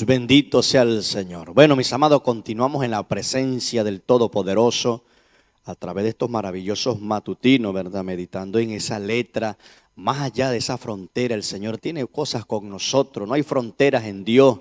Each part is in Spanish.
Bendito sea el Señor. Bueno, mis amados, continuamos en la presencia del Todopoderoso a través de estos maravillosos matutinos, ¿verdad? Meditando en esa letra, más allá de esa frontera. El Señor tiene cosas con nosotros, no hay fronteras en Dios.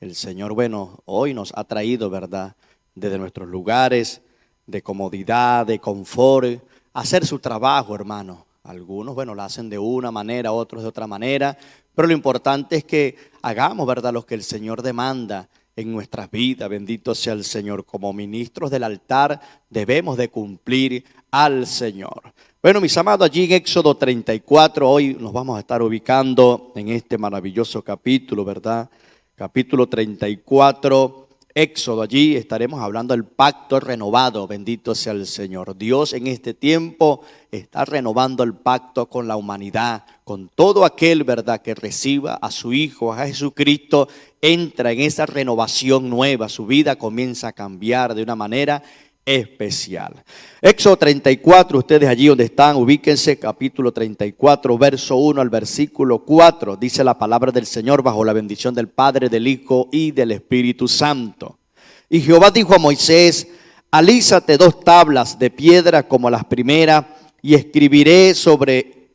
El Señor, bueno, hoy nos ha traído, ¿verdad? Desde nuestros lugares de comodidad, de confort, a hacer su trabajo, hermano. Algunos, bueno, lo hacen de una manera, otros de otra manera, pero lo importante es que hagamos, ¿verdad?, lo que el Señor demanda en nuestras vidas. Bendito sea el Señor. Como ministros del altar debemos de cumplir al Señor. Bueno, mis amados, allí en Éxodo 34, hoy nos vamos a estar ubicando en este maravilloso capítulo, ¿verdad? Capítulo 34, Éxodo, allí estaremos hablando del pacto renovado. Bendito sea el Señor. Dios en este tiempo está renovando el pacto con la humanidad, con todo aquel, ¿verdad?, que reciba a su Hijo, a Jesucristo, entra en esa renovación nueva. Su vida comienza a cambiar de una manera especial. Éxodo 34, ustedes allí donde están, ubíquense, capítulo 34, verso 1 al versículo 4, dice la palabra del Señor bajo la bendición del Padre, del Hijo y del Espíritu Santo. Y Jehová dijo a Moisés: alízate 2 tablas de piedra como las primeras, y escribiré sobre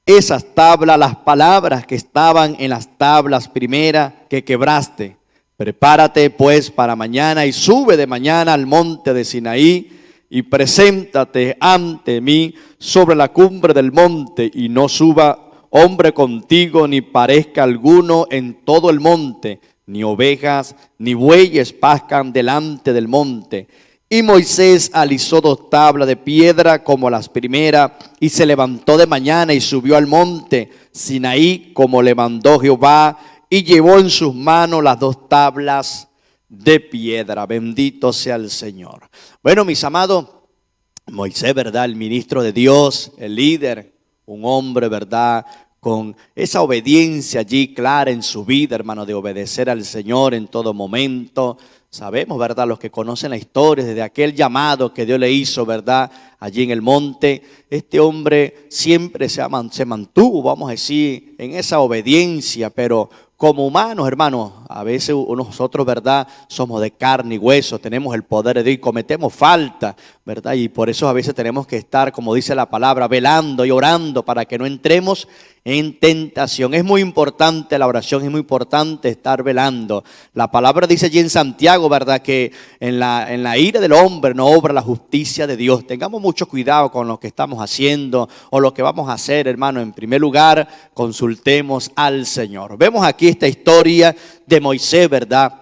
esas tablas las palabras que estaban en las tablas primeras que quebraste. Prepárate pues para mañana y sube de mañana al monte de Sinaí y preséntate ante mí sobre la cumbre del monte, y no suba hombre contigo ni parezca alguno en todo el monte, ni ovejas ni bueyes pascan delante del monte. Y Moisés alisó 2 tablas de piedra como las primeras, y se levantó de mañana y subió al monte Sinaí como le mandó Jehová, y llevó en sus manos las 2 tablas de piedra. Bendito sea el Señor. Bueno, mis amados, Moisés, ¿verdad?, el ministro de Dios, el líder, un hombre, ¿verdad?, con esa obediencia allí clara en su vida, hermano, de obedecer al Señor en todo momento. Sabemos, ¿verdad?, los que conocen la historia, desde aquel llamado que Dios le hizo, ¿verdad?, allí en el monte, este hombre siempre se mantuvo, vamos a decir, en esa obediencia, pero como humanos, hermanos, a veces nosotros, ¿verdad?, somos de carne y hueso, tenemos el poder de Dios y cometemos falta, ¿verdad? Y por eso a veces tenemos que estar, como dice la palabra, velando y orando para que no entremos en tentación. Es muy importante la oración, es muy importante estar velando. La palabra dice allí en Santiago, ¿verdad?, que en la ira del hombre no obra la justicia de Dios. Tengamos mucho cuidado con lo que estamos haciendo o lo que vamos a hacer, hermano. En primer lugar, consultemos al Señor. Vemos aquí esta historia de Moisés, ¿verdad?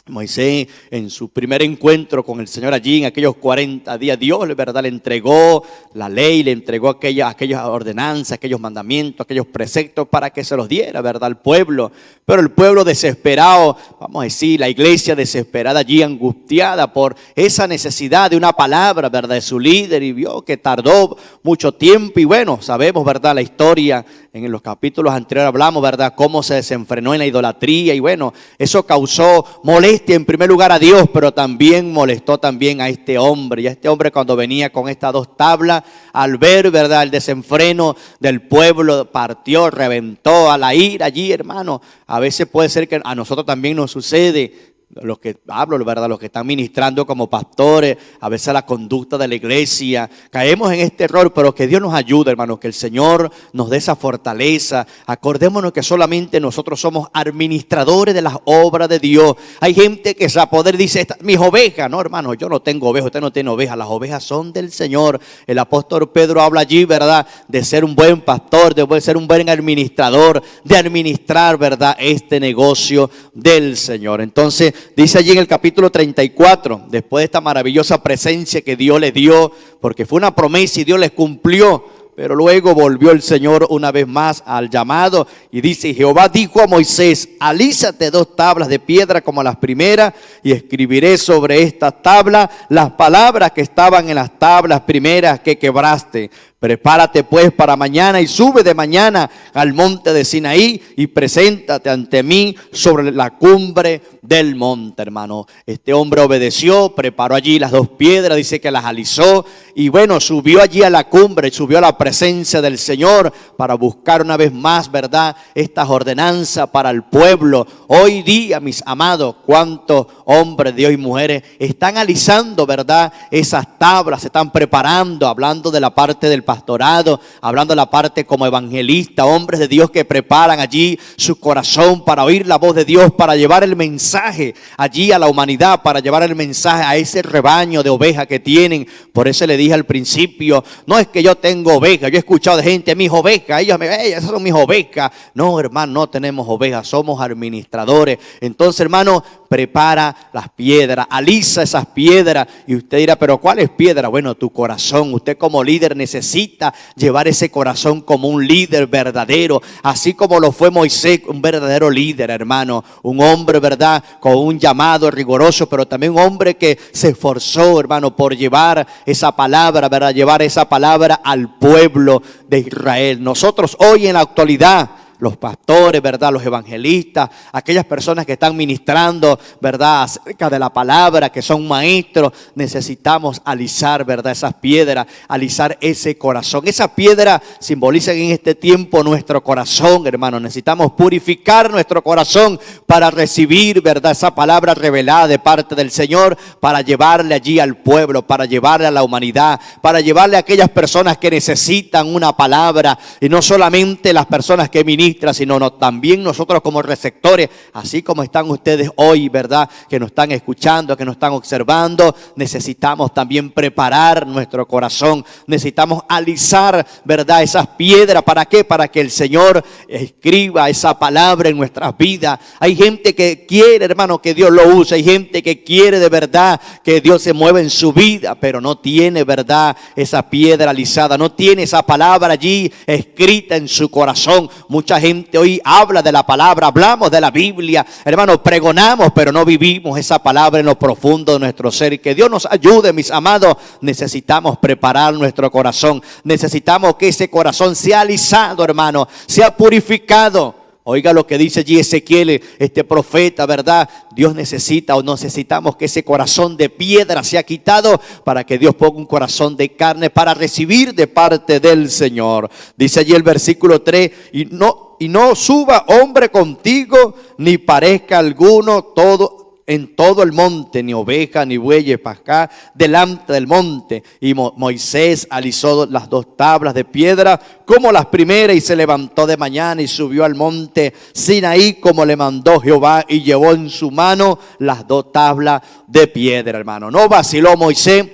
Moisés, en su primer encuentro con el Señor allí en aquellos 40 días, Dios, ¿verdad?, le entregó la ley, le entregó aquellas ordenanzas, aquellos mandamientos, aquellos preceptos para que se los diera, ¿verdad?, al pueblo. Pero el pueblo desesperado, vamos a decir, la iglesia desesperada allí, angustiada por esa necesidad de una palabra, ¿verdad?, de su líder, y vio que tardó mucho tiempo. Y bueno, sabemos, ¿verdad?, la historia. En los capítulos anteriores hablamos, ¿verdad?, cómo se desenfrenó en la idolatría, y bueno, eso causó molestia en primer lugar a Dios, pero también molestó también a este hombre. Y a este hombre, cuando venía con estas 2 tablas, al ver, ¿verdad?, el desenfreno del pueblo, partió, reventó a la ira allí, hermano. A veces puede ser que a nosotros también nos sucede. Los que hablo, ¿verdad?, los que están ministrando como pastores, a veces la conducta de la iglesia, caemos en este error, pero que Dios nos ayude, hermanos, que el Señor nos dé esa fortaleza. Acordémonos que solamente nosotros somos administradores de las obras de Dios. Hay gente que a poder dice, mis ovejas, no, hermano, yo no tengo ovejas, usted no tiene ovejas, las ovejas son del Señor. El apóstol Pedro habla allí, ¿verdad?, de ser un buen pastor, de ser un buen administrador, de administrar, ¿verdad?, este negocio del Señor. Entonces, dice allí en el capítulo 34, después de esta maravillosa presencia que Dios le dio, porque fue una promesa y Dios les cumplió, pero luego volvió el Señor una vez más al llamado y dice: Jehová dijo a Moisés: alízate 2 tablas de piedra como las primeras, y escribiré sobre estas tablas las palabras que estaban en las tablas primeras que quebraste. Prepárate pues para mañana y sube de mañana al monte de Sinaí y preséntate ante mí sobre la cumbre del monte, hermano. Este hombre obedeció, preparó allí las 2 piedras, dice que las alisó y bueno, subió allí a la cumbre, subió a la presencia del Señor para buscar una vez más, ¿verdad?, estas ordenanzas para el pueblo. Hoy día, mis amados, cuántos hombres, Dios y mujeres están alisando, ¿verdad?, esas tablas, se están preparando, hablando de la parte del pastorado, hablando de la parte como evangelista, hombres de Dios que preparan allí su corazón para oír la voz de Dios, para llevar el mensaje allí a la humanidad, para llevar el mensaje a ese rebaño de ovejas que tienen. Por eso le dije al principio, no es que yo tengo ovejas, yo he escuchado de gente, mis ovejas, esas son mis ovejas. No, hermano, no tenemos ovejas, somos administradores. Entonces, hermano, prepara las piedras, alisa esas piedras. Y usted dirá, pero ¿cuál es piedra? Bueno, tu corazón. Usted como líder necesita llevar ese corazón como un líder verdadero, así como lo fue Moisés, un verdadero líder, hermano, un hombre, ¿verdad?, con un llamado riguroso, pero también un hombre que se esforzó, hermano, por llevar esa palabra, ¿verdad?, llevar esa palabra al pueblo de Israel. Nosotros hoy en la actualidad, los pastores, ¿verdad?, los evangelistas, aquellas personas que están ministrando, ¿verdad?, acerca de la palabra, que son maestros, necesitamos alisar, ¿verdad?, esas piedras, alisar ese corazón. Esa piedra simboliza en este tiempo nuestro corazón, hermano. Necesitamos purificar nuestro corazón para recibir, ¿verdad?, esa palabra revelada de parte del Señor, para llevarle allí al pueblo, para llevarle a la humanidad, para llevarle a aquellas personas que necesitan una palabra, y no solamente las personas que ministran, sino también nosotros como receptores, así como están ustedes hoy, ¿verdad?, que nos están escuchando, que nos están observando. Necesitamos también preparar nuestro corazón, necesitamos alisar, ¿verdad?, esas piedras. ¿Para qué? Para que el Señor escriba esa palabra en nuestras vidas. Hay gente que quiere, hermano, que Dios lo use, hay gente que quiere de verdad que Dios se mueva en su vida, pero no tiene, ¿verdad?, esa piedra alisada, no tiene esa palabra allí escrita en su corazón. Mucha gente hoy habla de la palabra, hablamos de la Biblia, hermanos, pregonamos, pero no vivimos esa palabra en lo profundo de nuestro ser. Y que Dios nos ayude, mis amados. Necesitamos preparar nuestro corazón, necesitamos que ese corazón sea alisado, hermano, sea purificado. Oiga lo que dice allí Ezequiel, este profeta, ¿verdad? Dios necesita, o necesitamos que ese corazón de piedra sea quitado para que Dios ponga un corazón de carne para recibir de parte del Señor. Dice allí el versículo 3, y no suba hombre contigo, ni parezca alguno en todo el monte, ni oveja ni bueyes para acá, delante del monte. Y Moisés alisó las 2 tablas de piedra como las primeras, y se levantó de mañana y subió al monte Sinaí como le mandó Jehová, y llevó en su mano las 2 tablas de piedra, hermano. No vaciló Moisés,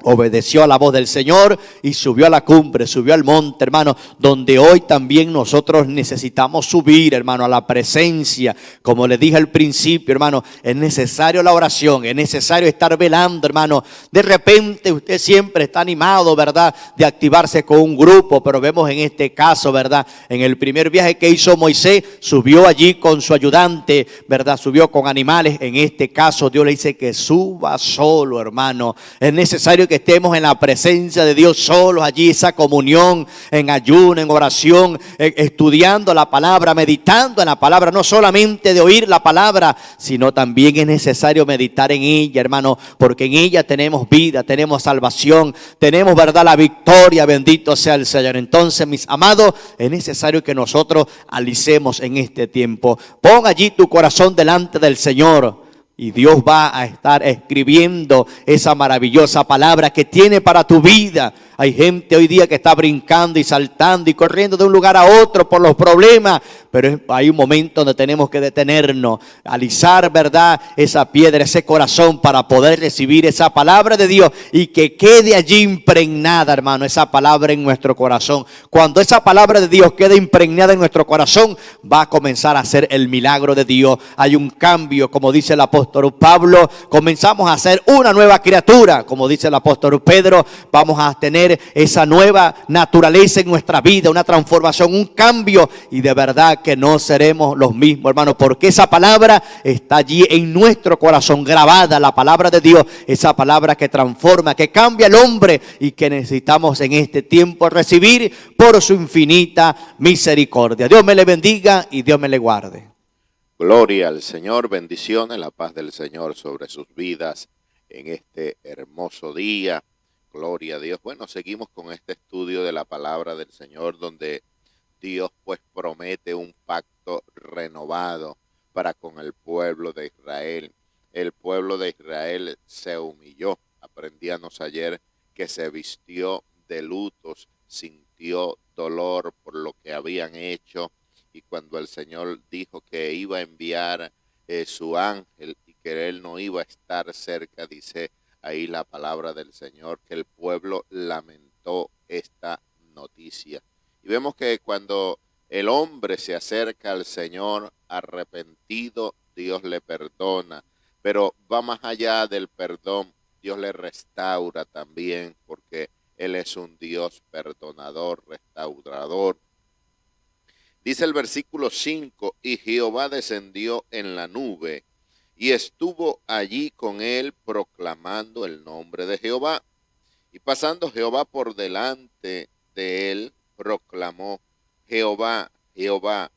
obedeció a la voz del Señor y subió a la cumbre, subió al monte, hermano, donde hoy también nosotros necesitamos subir, hermano, a la presencia. Como le dije al principio, hermano, es necesario la oración, es necesario estar velando, hermano. De repente usted siempre está animado, ¿verdad?, de activarse con un grupo, pero vemos en este caso, ¿verdad?, en el primer viaje que hizo Moisés, subió allí con su ayudante, ¿verdad?, subió con animales. En este caso Dios le dice que suba solo, hermano. Es necesario que estemos en la presencia de Dios solos allí, esa comunión, en ayuno, en oración, estudiando la palabra, meditando en la palabra, no solamente de oír la palabra, sino también es necesario meditar en ella, hermano, porque en ella tenemos vida, tenemos salvación, tenemos, ¿verdad?, la victoria. Bendito sea el Señor. Entonces, mis amados, es necesario que nosotros alicemos en este tiempo. Pon allí tu corazón delante del Señor, y Dios va a estar escribiendo esa maravillosa palabra que tiene para tu vida. Hay gente hoy día que está brincando y saltando y corriendo de un lugar a otro por los problemas, pero hay un momento donde tenemos que detenernos, alisar, ¿verdad?, esa piedra, ese corazón, para poder recibir esa palabra de Dios y que quede allí impregnada, hermano, esa palabra en nuestro corazón. Cuando esa palabra de Dios quede impregnada en nuestro corazón, va a comenzar a hacer el milagro de Dios. Hay un cambio, como dice el apóstol Pablo, comenzamos a ser una nueva criatura. Como dice el apóstol Pedro, vamos a tener tener esa nueva naturaleza en nuestra vida, una transformación, un cambio, y de verdad que no seremos los mismos, hermanos, porque esa palabra está allí en nuestro corazón, grabada, la palabra de Dios, esa palabra que transforma, que cambia al hombre y que necesitamos en este tiempo recibir por su infinita misericordia. Dios me le bendiga y Dios me le guarde. Gloria al Señor, bendiciones, la paz del Señor sobre sus vidas en este hermoso día. Gloria a Dios. Bueno, seguimos con este estudio de la palabra del Señor, donde Dios pues promete un pacto renovado para con el pueblo de Israel. El pueblo de Israel se humilló. Aprendíamos ayer que se vistió de lutos, sintió dolor por lo que habían hecho, y cuando el Señor dijo que iba a enviar su ángel y que él no iba a estar cerca, dice ahí la palabra del Señor, que el pueblo lamentó esta noticia. Y vemos que cuando el hombre se acerca al Señor arrepentido, Dios le perdona, pero va más allá del perdón, Dios le restaura también, porque Él es un Dios perdonador, restaurador. Dice el versículo 5, y Jehová descendió en la nube y estuvo allí con él proclamando el nombre de Jehová. Y pasando Jehová por delante de él, proclamó: Jehová, Jehová,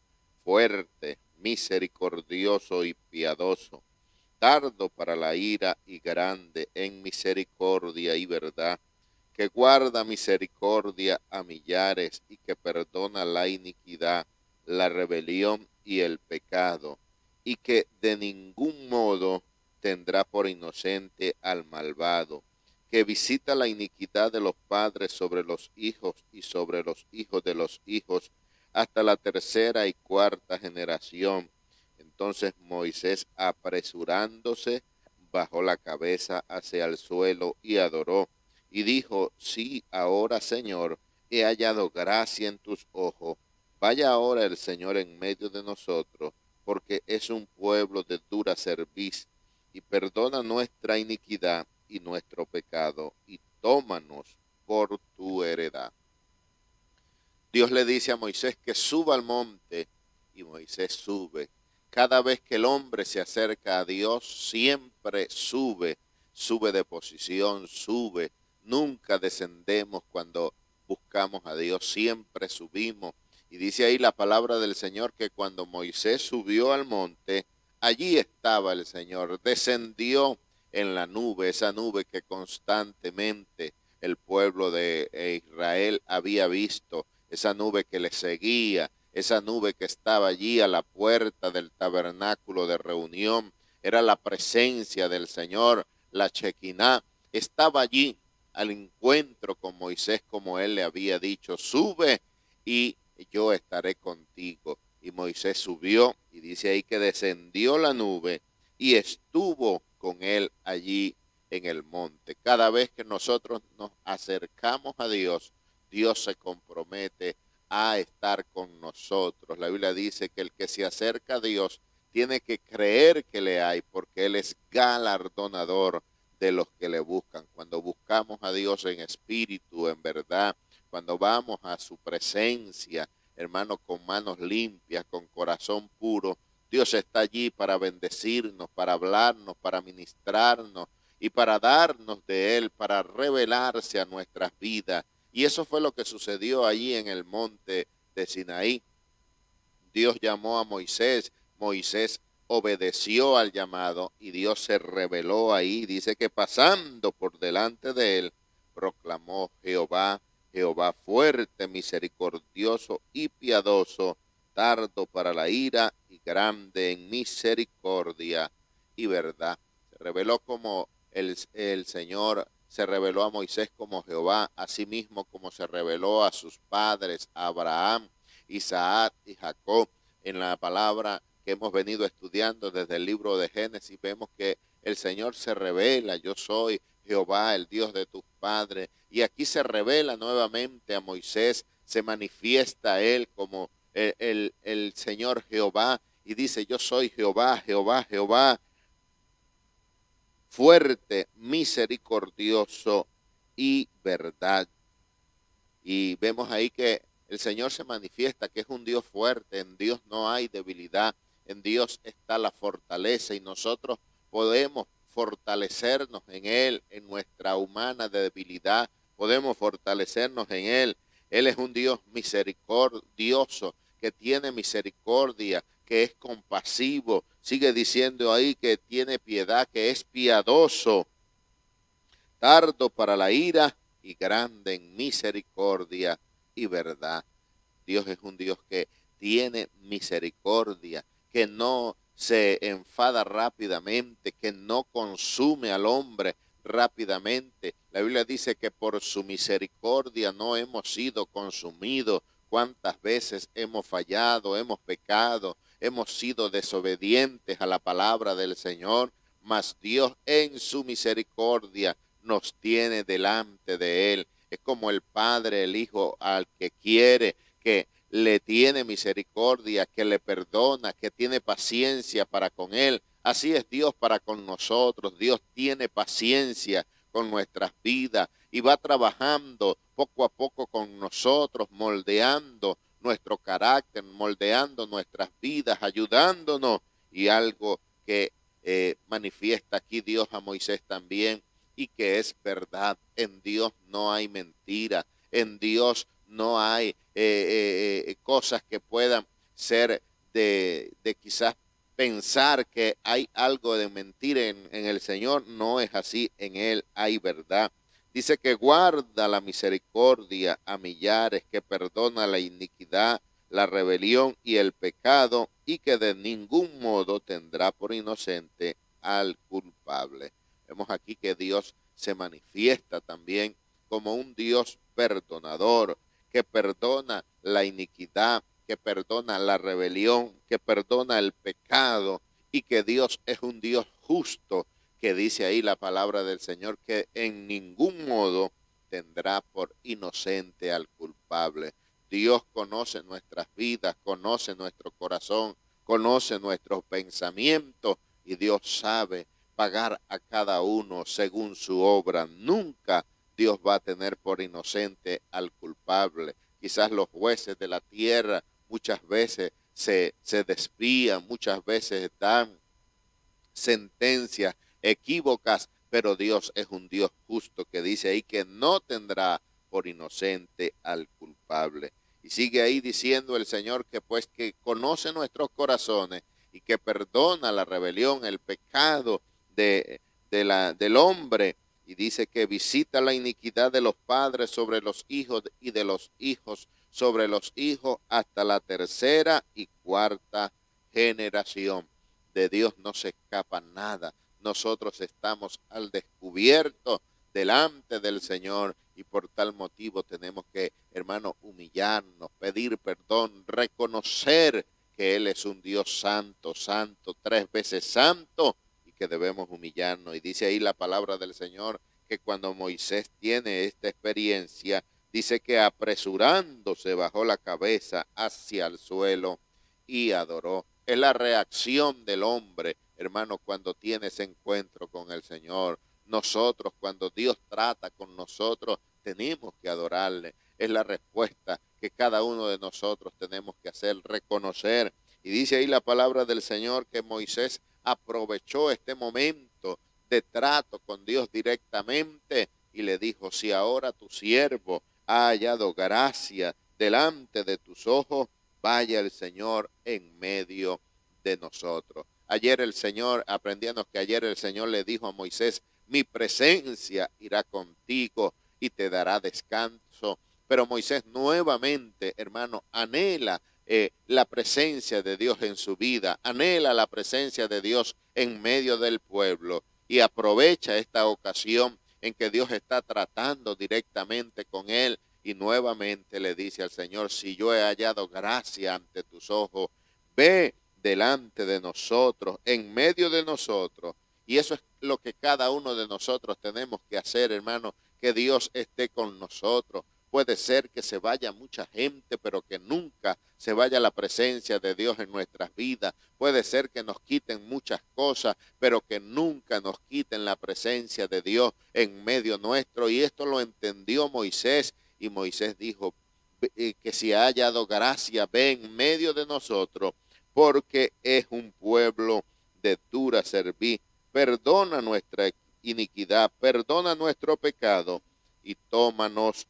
fuerte, misericordioso y piadoso, tardo para la ira y grande en misericordia y verdad, que guarda misericordia a millares y que perdona la iniquidad, la rebelión y el pecado, y que de ningún modo tendrá por inocente al malvado, que visita la iniquidad de los padres sobre los hijos y sobre los hijos de los hijos, hasta la tercera y cuarta generación. Entonces Moisés, apresurándose, bajó la cabeza hacia el suelo y adoró, y dijo: sí, ahora, Señor, he hallado gracia en tus ojos. Vaya ahora el Señor en medio de nosotros, porque es un pueblo de dura cerviz, y perdona nuestra iniquidad y nuestro pecado, y tómanos por tu heredad. Dios le dice a Moisés que suba al monte, y Moisés sube. Cada vez que el hombre se acerca a Dios, siempre sube, sube de posición, sube. Nunca descendemos cuando buscamos a Dios, siempre subimos. Y dice ahí la palabra del Señor que cuando Moisés subió al monte, allí estaba el Señor, descendió en la nube, esa nube que constantemente el pueblo de Israel había visto, esa nube que le seguía, esa nube que estaba allí a la puerta del tabernáculo de reunión, era la presencia del Señor, la Shekinah, estaba allí al encuentro con Moisés, como él le había dicho: sube y yo estaré contigo. Y Moisés subió, y dice ahí que descendió la nube y estuvo con él allí en el monte. Cada vez que nosotros nos acercamos a Dios, Dios se compromete a estar con nosotros. La Biblia dice que el que se acerca a Dios tiene que creer que le hay, porque Él es galardonador de los que le buscan. Cuando buscamos a Dios en espíritu, en verdad, cuando vamos a su presencia, hermano, con manos limpias, con corazón puro, Dios está allí para bendecirnos, para hablarnos, para ministrarnos y para darnos de Él, para revelarse a nuestras vidas. Y eso fue lo que sucedió allí en el monte de Sinaí. Dios llamó a Moisés, Moisés obedeció al llamado y Dios se reveló ahí. Dice que pasando por delante de él, proclamó: Jehová, Jehová fuerte, misericordioso y piadoso, tardo para la ira y grande en misericordia y verdad. Se reveló como el Señor se reveló a Moisés como Jehová, asimismo como se reveló a sus padres, a Abraham, Isaac y Jacob. En la palabra que hemos venido estudiando desde el libro de Génesis, vemos que el Señor se revela: yo soy Jehová, el Dios de tus padres. Y aquí se revela nuevamente a Moisés, se manifiesta a él como el Señor Jehová, y dice: yo soy Jehová, Jehová, Jehová, fuerte, misericordioso y verdad. Y vemos ahí que el Señor se manifiesta, que es un Dios fuerte, en Dios no hay debilidad, en Dios está la fortaleza y nosotros podemos fortalecernos en Él, en nuestra humana debilidad, podemos fortalecernos en Él. Él es un Dios misericordioso, que tiene misericordia, que es compasivo. Sigue diciendo ahí que tiene piedad, que es piadoso, tardo para la ira y grande en misericordia y verdad. Dios es un Dios que tiene misericordia, que no se enfada rápidamente, que no consume al hombre rápidamente. La Biblia dice que por su misericordia no hemos sido consumidos. Cuántas veces hemos fallado, hemos pecado, hemos sido desobedientes a la palabra del Señor, mas Dios en su misericordia nos tiene delante de Él. Es como el Padre, el Hijo, al que quiere, que le tiene misericordia, que le perdona, que tiene paciencia para con Él. Así es Dios para con nosotros. Dios tiene paciencia con nuestras vidas y va trabajando poco a poco con nosotros, moldeando nuestro carácter, moldeando nuestras vidas, ayudándonos. Y algo que manifiesta aquí Dios a Moisés también, y que es verdad: en Dios no hay mentira, en Dios no hay cosas que puedan ser de quizás pensar que hay algo de mentira en el Señor. No es así, en Él hay verdad. Dice que guarda la misericordia a millares, que perdona la iniquidad, la rebelión y el pecado, y que de ningún modo tendrá por inocente al culpable. Vemos aquí que Dios se manifiesta también como un Dios perdonador, que perdona la iniquidad, que perdona la rebelión, que perdona el pecado, y que Dios es un Dios justo, que dice ahí la palabra del Señor, que en ningún modo tendrá por inocente al culpable. Dios conoce nuestras vidas, conoce nuestro corazón, conoce nuestros pensamientos, y Dios sabe pagar a cada uno según su obra. Nunca Dios va a tener por inocente al culpable. Quizás los jueces de la tierra muchas veces se desvían, muchas veces dan sentencias equívocas, pero Dios es un Dios justo, que dice ahí que no tendrá por inocente al culpable. Y sigue ahí diciendo el Señor que pues que conoce nuestros corazones y que perdona la rebelión, el pecado del hombre, y dice que visita la iniquidad de los padres sobre los hijos y de los hijos sobre los hijos hasta la tercera y cuarta generación. De Dios no se escapa nada. Nosotros estamos al descubierto delante del Señor, y por tal motivo tenemos que, hermano, humillarnos, pedir perdón, reconocer que Él es un Dios santo, santo, tres veces santo, y que debemos humillarnos. Y dice ahí la palabra del Señor que cuando Moisés tiene esta experiencia, dice que apresurándose bajó la cabeza hacia el suelo y adoró. Es la reacción del hombre, hermano, cuando tiene ese encuentro con el Señor. Nosotros, cuando Dios trata con nosotros, tenemos que adorarle. Es la respuesta que cada uno de nosotros tenemos que hacer, reconocer. Y dice ahí la palabra del Señor que Moisés aprovechó este momento de trato con Dios directamente y le dijo: si ahora tu siervo ha hallado gracia delante de tus ojos, vaya el Señor en medio de nosotros. Ayer el Señor, aprendíamos que ayer el Señor le dijo a Moisés: mi presencia irá contigo y te dará descanso. Pero Moisés nuevamente, hermano, anhela la presencia de Dios en su vida, anhela la presencia de Dios en medio del pueblo, y aprovecha esta ocasión en que Dios está tratando directamente con él, y nuevamente le dice al Señor: si yo he hallado gracia ante tus ojos, ve delante de nosotros, en medio de nosotros. Y eso es lo que cada uno de nosotros tenemos que hacer, hermano, que Dios esté con nosotros. Puede ser que se vaya mucha gente, pero que nunca se vaya la presencia de Dios en nuestras vidas. Puede ser que nos quiten muchas cosas, pero que nunca nos quiten la presencia de Dios en medio nuestro. Y esto lo entendió Moisés, Y Moisés dijo, que si ha hallado gracia, ve en medio de nosotros, porque es un pueblo de dura cerviz. Perdona nuestra iniquidad, perdona nuestro pecado y tómanos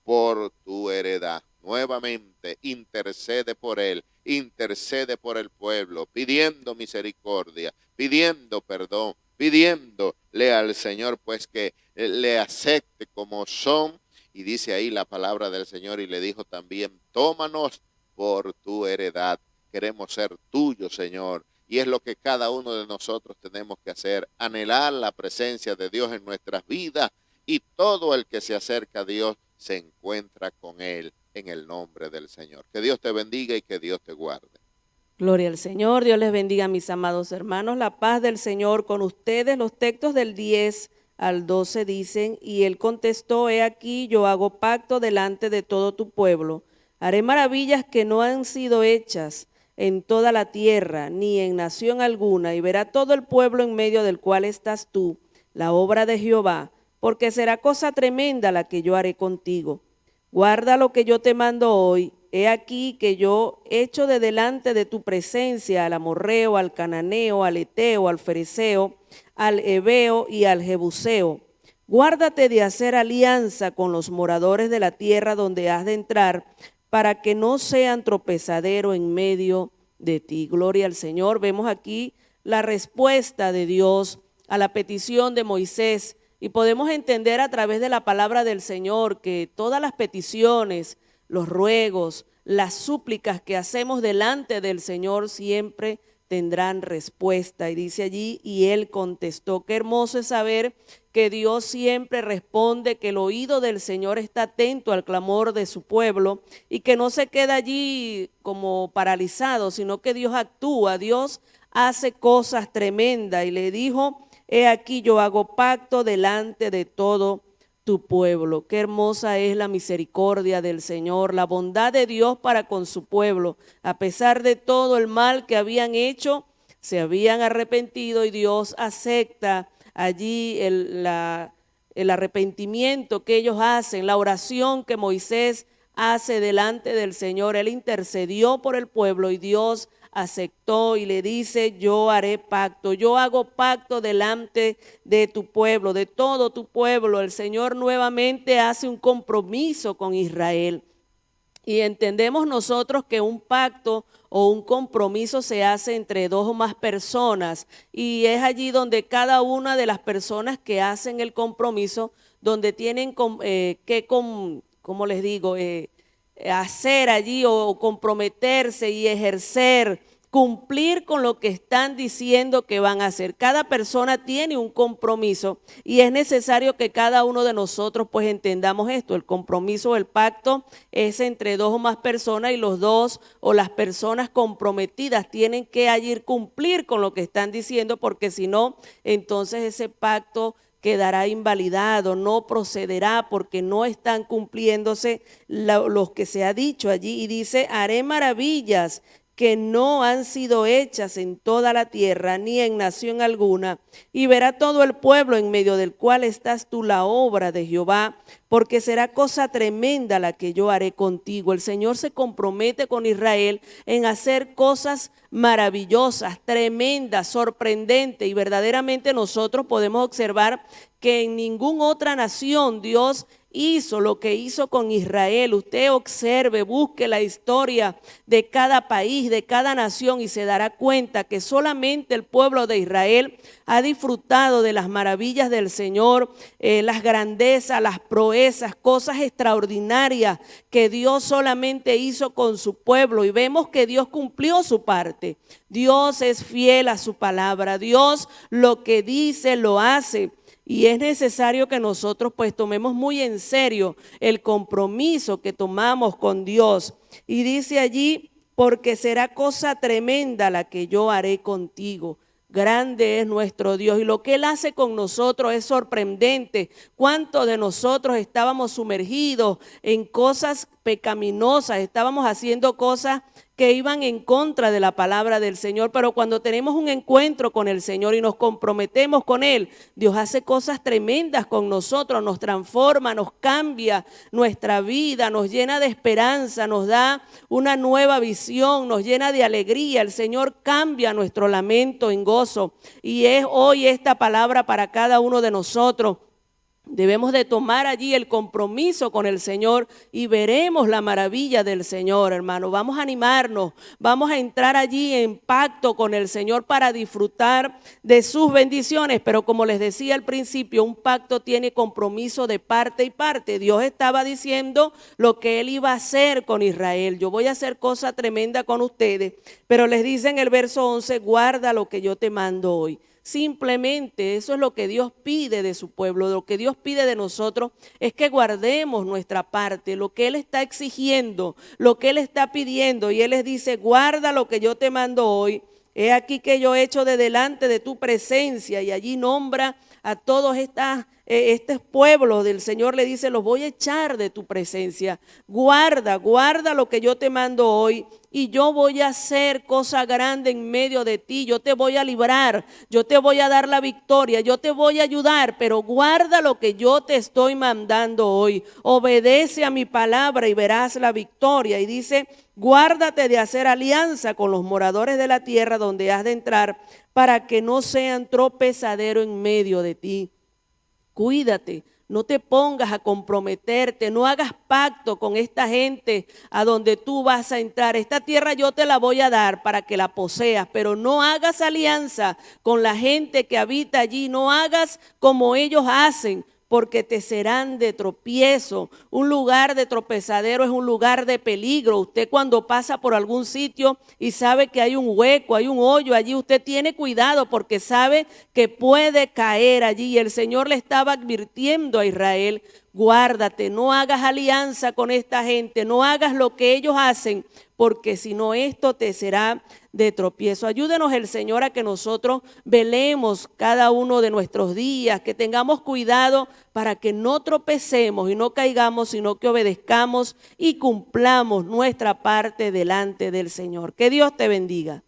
por tu heredad. Nuevamente, intercede por él, intercede por el pueblo, pidiendo misericordia, pidiendo perdón, pidiéndole al Señor pues que le acepte como son. Y dice ahí la palabra del Señor y le dijo también, tómanos por tu heredad. Queremos ser tuyos, Señor. Y es lo que cada uno de nosotros tenemos que hacer, anhelar la presencia de Dios en nuestras vidas, y todo el que se acerca a Dios se encuentra con Él en el nombre del Señor. Que Dios te bendiga y que Dios te guarde. Gloria al Señor, Dios les bendiga, mis amados hermanos, la paz del Señor con ustedes. Los textos del 10 al 12 dicen, y él contestó, he aquí, yo hago pacto delante de todo tu pueblo, haré maravillas que no han sido hechas en toda la tierra, ni en nación alguna, y verá todo el pueblo en medio del cual estás tú, la obra de Jehová, porque será cosa tremenda la que yo haré contigo. Guarda lo que yo te mando hoy. He aquí que yo echo de delante de tu presencia al amorreo, al cananeo, al eteo, al fereceo, al heveo y al jebuseo. Guárdate de hacer alianza con los moradores de la tierra donde has de entrar, para que no sean tropezadero en medio de ti. Gloria al Señor. Vemos aquí la respuesta de Dios a la petición de Moisés, y podemos entender a través de la palabra del Señor que todas las peticiones, los ruegos, las súplicas que hacemos delante del Señor siempre tendrán respuesta. Y dice allí, y él contestó. Qué hermoso es saber que Dios siempre responde, que el oído del Señor está atento al clamor de su pueblo y que no se queda allí como paralizado, sino que Dios actúa, Dios hace cosas tremendas. Y le dijo, he aquí yo hago pacto delante de todo tu pueblo. Qué hermosa es la misericordia del Señor, la bondad de Dios para con su pueblo. A pesar de todo el mal que habían hecho, se habían arrepentido y Dios acepta allí el arrepentimiento que ellos hacen, la oración que Moisés hace delante del Señor. Él intercedió por el pueblo y Dios aceptó y le dice, yo haré pacto, yo hago pacto delante de tu pueblo, de todo tu pueblo. El Señor nuevamente hace un compromiso con Israel. Y entendemos nosotros que un pacto o un compromiso se hace entre dos o más personas, y es allí donde cada una de las personas que hacen el compromiso, donde tienen que, como les digo, hacer allí o comprometerse y ejercer, cumplir con lo que están diciendo que van a hacer. Cada persona tiene un compromiso y es necesario que cada uno de nosotros pues entendamos esto. El compromiso, el pacto es entre dos o más personas, y los dos o las personas comprometidas tienen que allí cumplir con lo que están diciendo, porque si no, entonces ese pacto quedará invalidado, no procederá, porque no están cumpliéndose los que se ha dicho allí. Y dice, haré maravillas que no han sido hechas en toda la tierra, ni en nación alguna, y verá todo el pueblo en medio del cual estás tú la obra de Jehová, porque será cosa tremenda la que yo haré contigo. El Señor se compromete con Israel en hacer cosas maravillosas, tremendas, sorprendentes, y verdaderamente nosotros podemos observar que en ninguna otra nación Dios hizo lo que hizo con Israel. Usted observe, busque la historia de cada país, de cada nación, y se dará cuenta que solamente el pueblo de Israel ha disfrutado de las maravillas del Señor, las grandezas, las proezas, cosas extraordinarias que Dios solamente hizo con su pueblo. Y vemos que Dios cumplió su parte. Dios es fiel a su palabra. Dios lo que dice lo hace. Y es necesario que nosotros pues tomemos muy en serio el compromiso que tomamos con Dios. Y dice allí, porque será cosa tremenda la que yo haré contigo. Grande es nuestro Dios, y lo que Él hace con nosotros es sorprendente. ¿Cuántos de nosotros estábamos sumergidos en cosas pecaminosas? Estábamos haciendo cosas que iban en contra de la palabra del Señor, pero cuando tenemos un encuentro con el Señor y nos comprometemos con Él, Dios hace cosas tremendas con nosotros, nos transforma, nos cambia nuestra vida, nos llena de esperanza, nos da una nueva visión, nos llena de alegría. El Señor cambia nuestro lamento en gozo, y es hoy esta palabra para cada uno de nosotros. Debemos de tomar allí el compromiso con el Señor y veremos la maravilla del Señor, hermano. Vamos a animarnos, vamos a entrar allí en pacto con el Señor para disfrutar de sus bendiciones. Pero como les decía al principio, un pacto tiene compromiso de parte y parte. Dios estaba diciendo lo que Él iba a hacer con Israel. Yo voy a hacer cosa tremenda con ustedes, pero les dice en el verso 11, guarda lo que yo te mando hoy. Simplemente eso es lo que Dios pide de su pueblo. Lo que Dios pide de nosotros es que guardemos nuestra parte, lo que Él está exigiendo, lo que Él está pidiendo. Y Él les dice, guarda lo que yo te mando hoy. He aquí que yo he hecho de delante de tu presencia. Y allí nombra a todos estos pueblos del Señor, le dice, los voy a echar de tu presencia. Guarda lo que yo te mando hoy, y yo voy a hacer cosa grande en medio de ti. Yo te voy a librar, yo te voy a dar la victoria, yo te voy a ayudar, pero guarda lo que yo te estoy mandando hoy. Obedece a mi palabra y verás la victoria. Y dice, guárdate de hacer alianza con los moradores de la tierra donde has de entrar, para que no sean tropezadero en medio de ti. Cuídate, no te pongas a comprometerte, no hagas pacto con esta gente a donde tú vas a entrar. Esta tierra yo te la voy a dar para que la poseas, pero no hagas alianza con la gente que habita allí, no hagas como ellos hacen, porque te serán de tropiezo. Un lugar de tropezadero es un lugar de peligro. Usted cuando pasa por algún sitio y sabe que hay un hueco, hay un hoyo allí, usted tiene cuidado porque sabe que puede caer allí. Y el Señor le estaba advirtiendo a Israel, guárdate, no hagas alianza con esta gente, no hagas lo que ellos hacen, porque si no esto te será de tropiezo. Ayúdenos el Señor a que nosotros velemos cada uno de nuestros días, que tengamos cuidado para que no tropecemos y no caigamos, sino que obedezcamos y cumplamos nuestra parte delante del Señor. Que Dios te bendiga.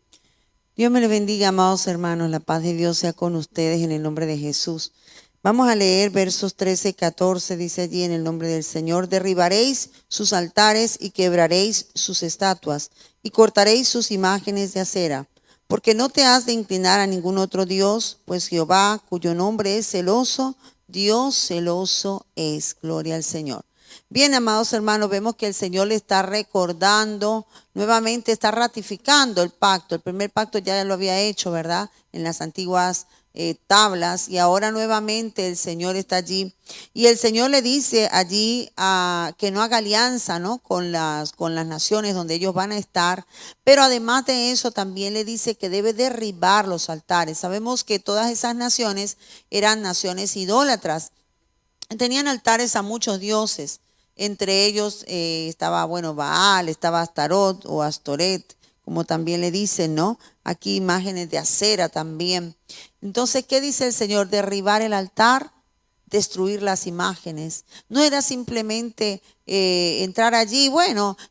Dios me le bendiga, amados hermanos. La paz de Dios sea con ustedes en el nombre de Jesús. Vamos a leer versos 13 y 14, dice allí en el nombre del Señor, derribaréis sus altares y quebraréis sus estatuas y cortaréis sus imágenes de acera, porque no te has de inclinar a ningún otro Dios, pues Jehová, cuyo nombre es celoso, Dios celoso es. Gloria al Señor. Bien, amados hermanos, vemos que el Señor le está recordando, nuevamente está ratificando el pacto. El primer pacto ya lo había hecho, ¿verdad? En las antiguas tablas, y ahora nuevamente el Señor está allí, y el Señor le dice allí que no haga alianza, ¿no? con las naciones donde ellos van a estar, pero además de eso también le dice que debe derribar los altares. Sabemos que todas esas naciones eran naciones idólatras, tenían altares a muchos dioses, entre ellos estaba, Baal, estaba Astarot o Astoret, como también le dicen, ¿no? Aquí imágenes de acera también. Entonces, ¿qué dice el Señor? Derribar el altar, destruir las imágenes. No era simplemente entrar allí,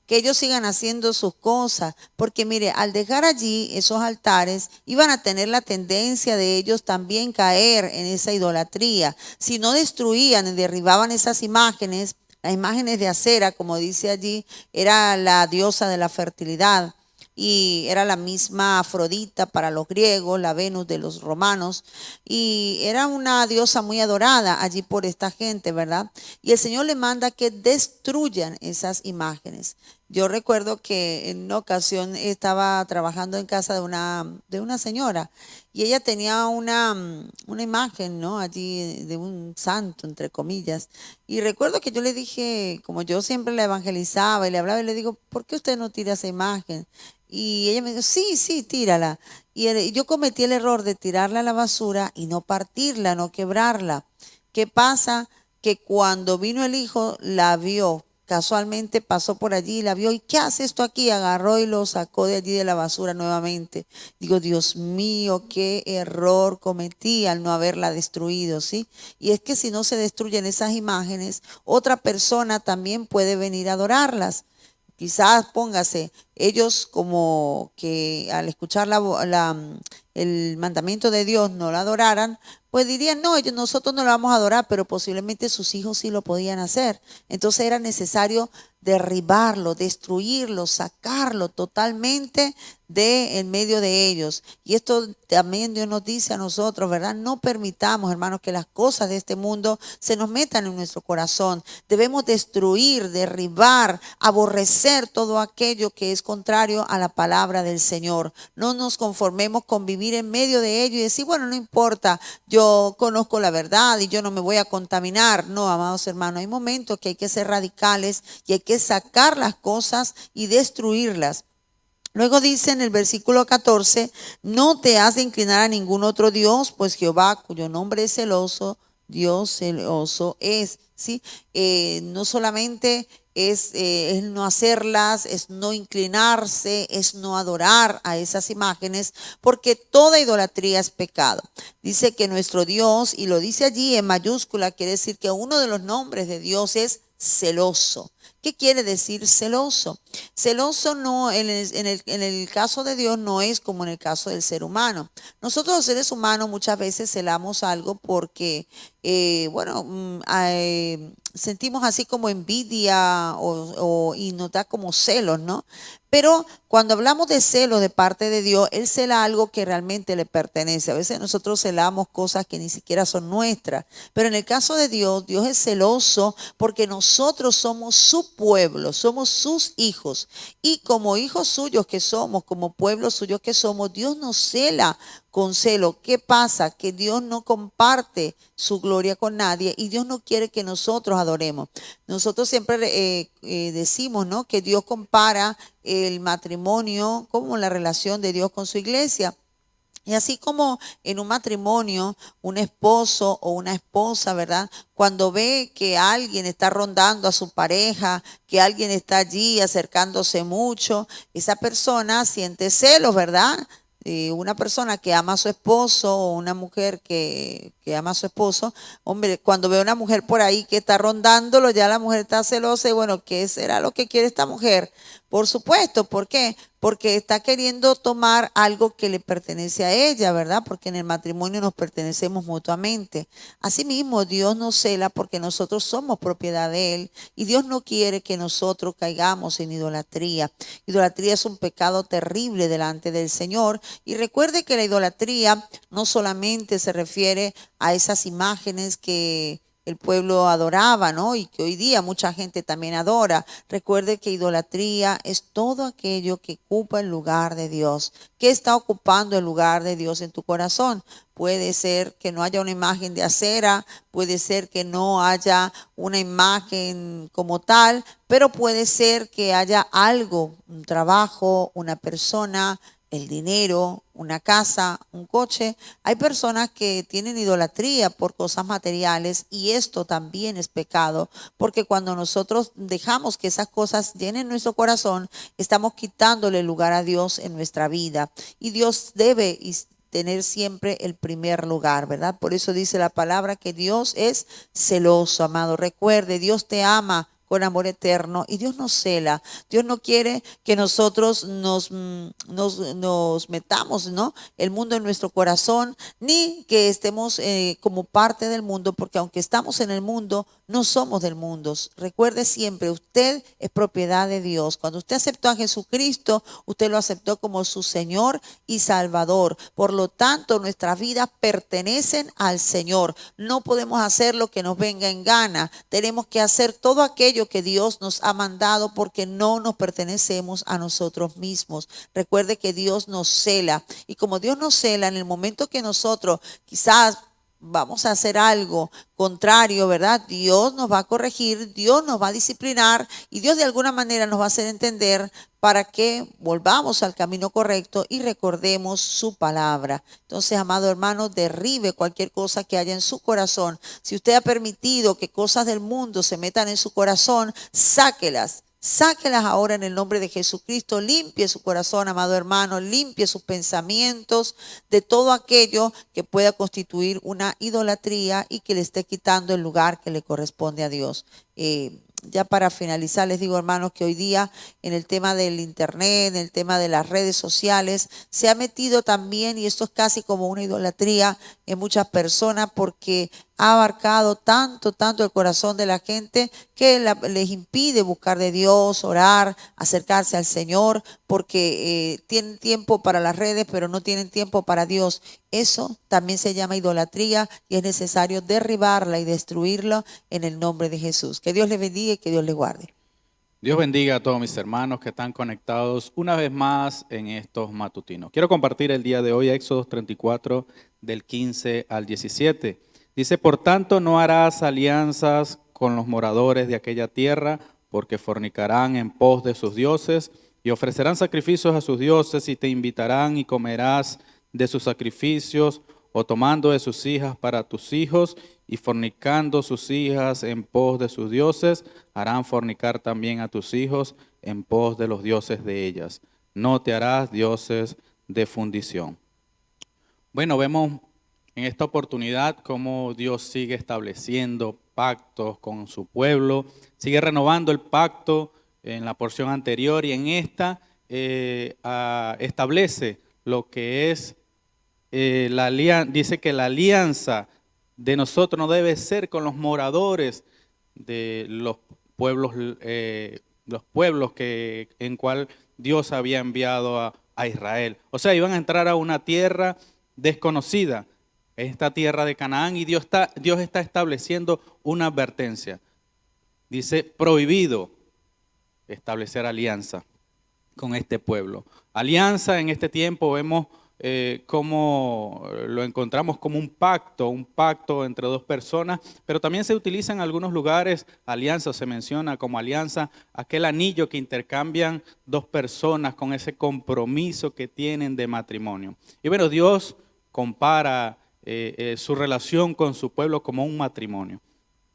que ellos sigan haciendo sus cosas, porque mire, al dejar allí esos altares, iban a tener la tendencia de ellos también caer en esa idolatría. Si no destruían y derribaban esas imágenes, las imágenes de acera, como dice allí, era la diosa de la fertilidad. Y era la misma Afrodita para los griegos, la Venus de los romanos, y era una diosa muy adorada allí por esta gente, ¿verdad? Y el Señor le manda que destruyan esas imágenes. Yo recuerdo que en una ocasión estaba trabajando en casa de una señora, y ella tenía una imagen, ¿no? Allí de un santo, entre comillas. Y recuerdo que yo le dije, como yo siempre la evangelizaba y le hablaba, y le digo, ¿por qué usted no tira esa imagen? Y ella me dijo, sí, tírala. Y yo cometí el error de tirarla a la basura y no partirla, no quebrarla. ¿Qué pasa? Que cuando vino el hijo, la vio. Casualmente pasó por allí y la vio. ¿Y qué hace esto aquí? Agarró y lo sacó de allí de la basura nuevamente. Digo, Dios mío, qué error cometí al no haberla destruido, ¿sí? Y es que si no se destruyen esas imágenes, otra persona también puede venir a adorarlas. Quizás póngase ellos como que al escuchar el mandamiento de Dios no lo adoraran, pues dirían, no, nosotros no lo vamos a adorar, pero posiblemente sus hijos sí lo podían hacer. Entonces era necesario derribarlo, destruirlo, sacarlo totalmente de en medio de ellos. Y esto también Dios nos dice a nosotros, ¿verdad? No permitamos, hermanos, que las cosas de este mundo se nos metan en nuestro corazón. Debemos destruir, derribar, aborrecer todo aquello que es contrario a la palabra del Señor. No nos conformemos con vivir en medio de ello y decir, bueno, no importa, yo conozco la verdad y yo no me voy a contaminar. No, amados hermanos, hay momentos que hay que ser radicales y hay que sacar las cosas y destruirlas. Luego dice en el versículo 14, no te has de inclinar a ningún otro Dios, pues Jehová, cuyo nombre es celoso, Dios celoso es, ¿sí? No solamente es no hacerlas, es no inclinarse, es no adorar a esas imágenes, porque toda idolatría es pecado. Dice que nuestro Dios, y lo dice allí en mayúscula, quiere decir que uno de los nombres de Dios es celoso. ¿Qué quiere decir celoso? Celoso no, en el caso de Dios no es como en el caso del ser humano. Nosotros los seres humanos muchas veces celamos algo porque, sentimos así como envidia y nos da como celos, ¿no? Pero cuando hablamos de celos de parte de Dios, Él cela algo que realmente le pertenece. A veces nosotros celamos cosas que ni siquiera son nuestras. Pero en el caso de Dios, Dios es celoso porque nosotros somos su pueblo, somos sus hijos. Y como hijos suyos que somos, como pueblo suyo que somos, Dios nos cela con celo. ¿Qué pasa? Que Dios no comparte su gloria con nadie y Dios no quiere que nosotros adoremos. Nosotros siempre decimos, ¿no?, que Dios compara el matrimonio como la relación de Dios con su iglesia. Y así como en un matrimonio, un esposo o una esposa, ¿verdad? Cuando ve que alguien está rondando a su pareja, que alguien está allí acercándose mucho, esa persona siente celos, ¿verdad? Una persona que ama a su esposo o una mujer que ama a su esposo, hombre, cuando ve a una mujer por ahí que está rondándolo, ya la mujer está celosa y bueno, ¿qué será lo que quiere esta mujer? Por supuesto, ¿por qué? Porque está queriendo tomar algo que le pertenece a ella, ¿verdad? Porque en el matrimonio nos pertenecemos mutuamente. Asimismo, Dios nos cela porque nosotros somos propiedad de Él y Dios no quiere que nosotros caigamos en idolatría. Idolatría es un pecado terrible delante del Señor. Y recuerde que la idolatría no solamente se refiere a esas imágenes que el pueblo adoraba, ¿no? Y que hoy día mucha gente también adora. Recuerde que idolatría es todo aquello que ocupa el lugar de Dios. ¿Qué está ocupando el lugar de Dios en tu corazón? Puede ser que no haya una imagen de acera, puede ser que no haya una imagen como tal, pero puede ser que haya algo, un trabajo, una persona, el dinero, una casa, un coche. Hay personas que tienen idolatría por cosas materiales y esto también es pecado, porque cuando nosotros dejamos que esas cosas llenen nuestro corazón, estamos quitándole lugar a Dios en nuestra vida. Y Dios debe tener siempre el primer lugar, ¿verdad? Por eso dice la palabra que Dios es celoso, amado. Recuerde, Dios te ama con amor eterno y Dios nos cela. Dios no quiere que nosotros nos metamos, ¿no?, el mundo en nuestro corazón, ni que estemos como parte del mundo, porque aunque estamos en el mundo, no somos del mundo. Recuerde siempre, usted es propiedad de Dios. Cuando usted aceptó a Jesucristo, usted lo aceptó como su Señor y Salvador. Por lo tanto, nuestras vidas pertenecen al Señor. No podemos hacer lo que nos venga en gana. Tenemos que hacer todo aquello que Dios nos ha mandado porque no nos pertenecemos a nosotros mismos. Recuerde que Dios nos cela y como Dios nos cela, en el momento que nosotros quizás vamos a hacer algo contrario, ¿verdad? Dios nos va a corregir, Dios nos va a disciplinar y Dios de alguna manera nos va a hacer entender para que volvamos al camino correcto y recordemos su palabra. Entonces, amado hermano, derribe cualquier cosa que haya en su corazón. Si usted ha permitido que cosas del mundo se metan en su corazón, sáquelas. Sáquelas ahora en el nombre de Jesucristo. Limpie su corazón, amado hermano. Limpie sus pensamientos de todo aquello que pueda constituir una idolatría y que le esté quitando el lugar que le corresponde a Dios. Ya para finalizar, les digo, hermanos, que hoy día en el tema del internet, en el tema de las redes sociales, se ha metido también, y esto es casi como una idolatría en muchas personas, porque ha abarcado tanto el corazón de la gente que les impide buscar de Dios, orar, acercarse al Señor, porque tienen tiempo para las redes, pero no tienen tiempo para Dios. Eso también se llama idolatría y es necesario derribarla y destruirla en el nombre de Jesús. Que Dios les bendiga y que Dios les guarde. Dios bendiga a todos mis hermanos que están conectados una vez más en estos matutinos. Quiero compartir el día de hoy Éxodo 34 del 15 al 17. Dice, por tanto no harás alianzas con los moradores de aquella tierra, porque fornicarán en pos de sus dioses y ofrecerán sacrificios a sus dioses y te invitarán y comerás de sus sacrificios o tomando de sus hijas para tus hijos y fornicando sus hijas en pos de sus dioses, harán fornicar también a tus hijos en pos de los dioses de ellas. No te harás dioses de fundición. Bueno, vemos en esta oportunidad cómo Dios sigue estableciendo pactos con su pueblo, sigue renovando el pacto en la porción anterior y en esta establece lo que es dice que la alianza de nosotros no debe ser con los moradores de los pueblos en cual Dios había enviado a Israel. O sea, iban a entrar a una tierra desconocida, esta tierra de Canaán, y Dios está estableciendo una advertencia. Dice, prohibido establecer alianza con este pueblo. Alianza en este tiempo vemos como lo encontramos como un pacto entre dos personas, pero también se utiliza en algunos lugares alianza, se menciona como alianza aquel anillo que intercambian dos personas con ese compromiso que tienen de matrimonio. Y bueno, Dios compara su relación con su pueblo como un matrimonio.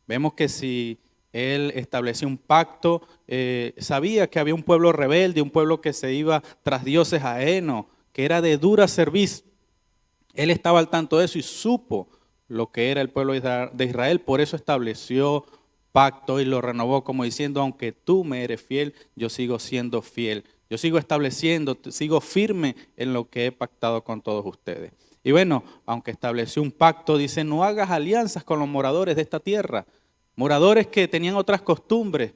Vemos que si Él estableció un pacto, sabía que había un pueblo rebelde, un pueblo que se iba tras dioses ajenos, que era de dura cerviz. Él estaba al tanto de eso y supo lo que era el pueblo de Israel, por eso estableció pacto y lo renovó como diciendo, aunque tú me eres fiel, yo sigo siendo fiel. Yo sigo estableciendo, sigo firme en lo que he pactado con todos ustedes. Y bueno, aunque estableció un pacto, dice, no hagas alianzas con los moradores de esta tierra. Moradores que tenían otras costumbres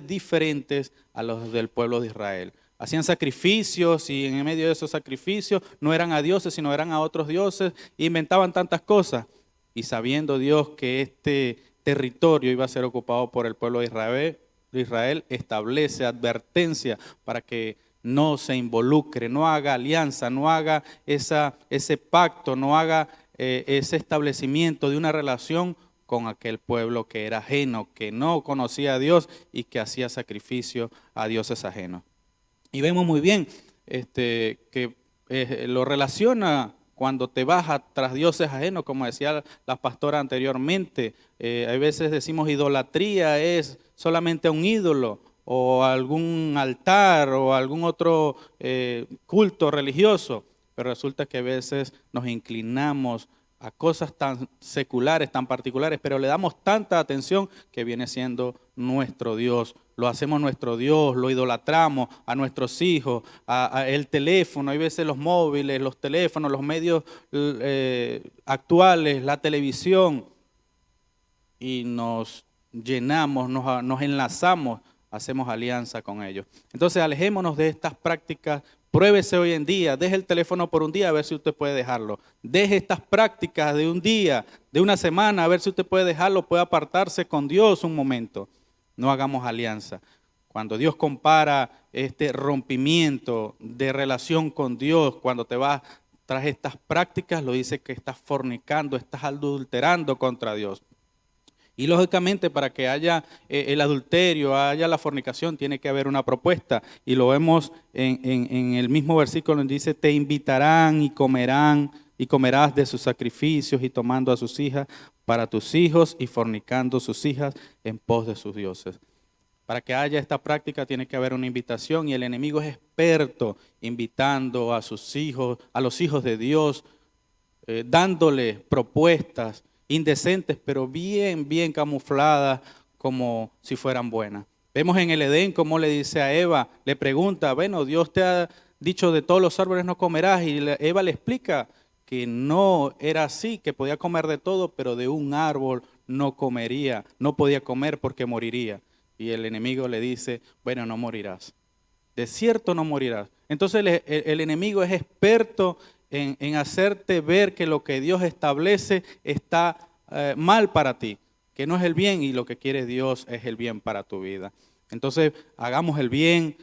diferentes a los del pueblo de Israel. Hacían sacrificios y en medio de esos sacrificios no eran a dioses, sino eran a otros dioses, e inventaban tantas cosas. Y sabiendo Dios que este territorio iba a ser ocupado por el pueblo de Israel, establece advertencia para que no se involucre, no haga alianza, no haga ese pacto, no haga ese establecimiento de una relación con aquel pueblo que era ajeno, que no conocía a Dios y que hacía sacrificio a dioses ajenos. Y vemos muy bien que lo relaciona cuando te vas tras dioses ajenos, como decía la pastora anteriormente. Hay veces decimos idolatría es solamente un ídolo o algún altar o algún otro culto religioso, pero resulta que a veces nos inclinamos a cosas tan seculares, tan particulares, pero le damos tanta atención que viene siendo nuestro Dios. Lo hacemos nuestro Dios, lo idolatramos a nuestros hijos, a el teléfono, hay veces los móviles, los teléfonos, los medios actuales, la televisión, y nos llenamos, nos enlazamos, hacemos alianza con ellos. Entonces alejémonos de estas prácticas. Pruébese hoy en día, deje el teléfono por un día a ver si usted puede dejarlo. Deje estas prácticas de un día, de una semana, a ver si usted puede dejarlo, puede apartarse con Dios un momento. No hagamos alianza. Cuando Dios compara este rompimiento de relación con Dios, cuando te vas tras estas prácticas, lo dice que estás fornicando, estás adulterando contra Dios. Y lógicamente para que haya el adulterio, haya la fornicación, tiene que haber una propuesta. Y lo vemos en el mismo versículo donde dice, te invitarán y comerás de sus sacrificios y tomando a sus hijas para tus hijos y fornicando sus hijas en pos de sus dioses. Para que haya esta práctica tiene que haber una invitación y el enemigo es experto invitando a sus hijos, a los hijos de Dios, dándoles propuestas indecentes, pero bien camufladas, como si fueran buenas. Vemos en el Edén cómo le dice a Eva, le pregunta, bueno, Dios te ha dicho de todos los árboles no comerás, y Eva le explica que no era así, que podía comer de todo, pero de un árbol no comería, no podía comer porque moriría. Y el enemigo le dice, bueno, no morirás, de cierto no morirás. Entonces el enemigo es experto en hacerte ver que lo que Dios establece está mal para ti, que no es el bien, y lo que quiere Dios es el bien para tu vida. Entonces hagamos el bien,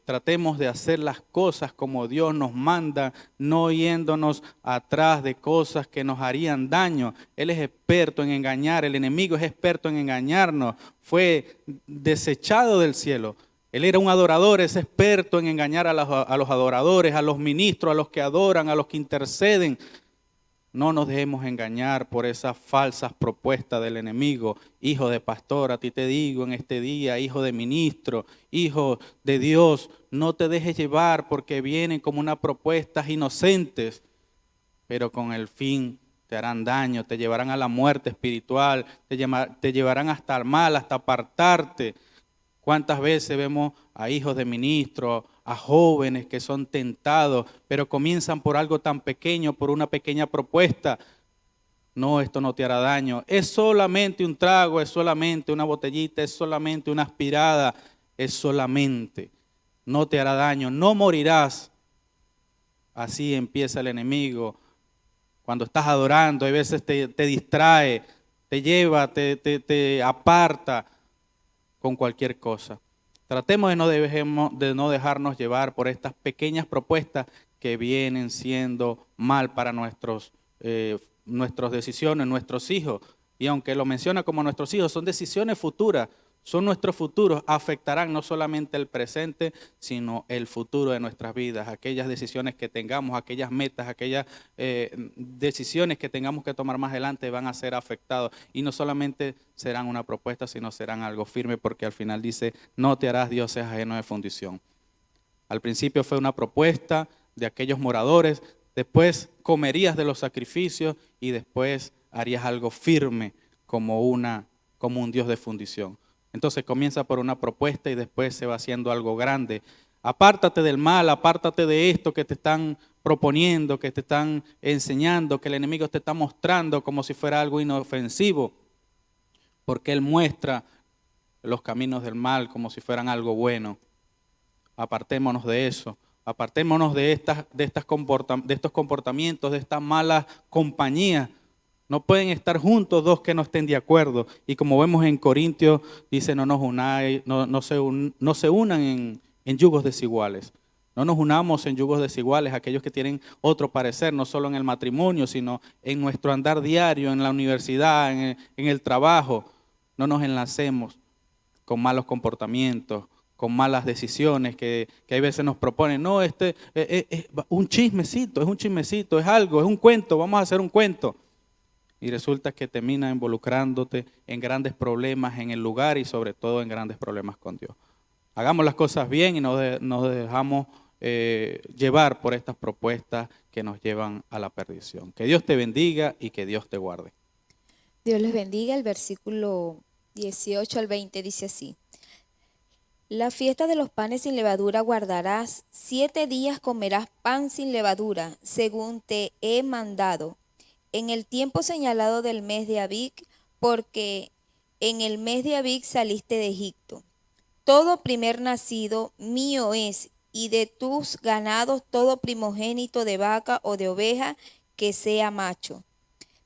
tratemos de hacer las cosas como Dios nos manda, no yéndonos atrás de cosas que nos harían daño. Él es experto en engañar, el enemigo es experto en engañarnos, fue desechado del cielo. Él era un adorador, es experto en engañar a los adoradores, a los ministros, a los que adoran, a los que interceden. No nos dejemos engañar por esas falsas propuestas del enemigo. Hijo de pastor, a ti te digo en este día, hijo de ministro, hijo de Dios, no te dejes llevar porque vienen como unas propuestas inocentes, pero con el fin te harán daño, te llevarán a la muerte espiritual, te llevarán hasta el mal, hasta apartarte. ¿Cuántas veces vemos a hijos de ministros, a jóvenes que son tentados, pero comienzan por algo tan pequeño, por una pequeña propuesta? No, esto no te hará daño. Es solamente un trago, es solamente una botellita, es solamente una aspirada, es solamente. No te hará daño, no morirás. Así empieza el enemigo. Cuando estás adorando, a veces te distrae, te lleva, te aparta con cualquier cosa. Tratemos de no dejarnos llevar por estas pequeñas propuestas que vienen siendo mal para nuestras decisiones, nuestros hijos. Y aunque lo menciona como nuestros hijos, son decisiones futuras, son nuestros futuros, afectarán no solamente el presente, sino el futuro de nuestras vidas. Aquellas decisiones que tengamos, aquellas metas, aquellas decisiones que tengamos que tomar más adelante van a ser afectados. Y no solamente serán una propuesta, sino serán algo firme, porque al final dice, no te harás dioses ajenos de fundición. Al principio fue una propuesta de aquellos moradores, después comerías de los sacrificios y después harías algo firme como un Dios de fundición. Entonces comienza por una propuesta y después se va haciendo algo grande. Apártate del mal, apártate de esto que te están proponiendo, que te están enseñando, que el enemigo te está mostrando como si fuera algo inofensivo, porque él muestra los caminos del mal como si fueran algo bueno. Apartémonos de eso, apartémonos de estos comportamientos, de estas malas compañías. No pueden estar juntos dos que no estén de acuerdo. Y como vemos en Corintios, dice, no se unan en yugos desiguales. No nos unamos en yugos desiguales, aquellos que tienen otro parecer, no solo en el matrimonio, sino en nuestro andar diario, en la universidad, en el trabajo. No nos enlacemos con malos comportamientos, con malas decisiones que a veces nos proponen. No, es un chismecito, es algo, es un cuento, vamos a hacer un cuento. Y resulta que termina involucrándote en grandes problemas en el lugar y sobre todo en grandes problemas con Dios. Hagamos las cosas bien y no nos dejamos llevar por estas propuestas que nos llevan a la perdición. Que Dios te bendiga y que Dios te guarde. Dios les bendiga. El versículo 18 al 20 dice así. La fiesta de los panes sin levadura guardarás, 7 días comerás pan sin levadura, según te he mandado, en el tiempo señalado del mes de Abib, porque en el mes de Abib saliste de Egipto. Todo primer nacido mío es, y de tus ganados todo primogénito de vaca o de oveja que sea macho.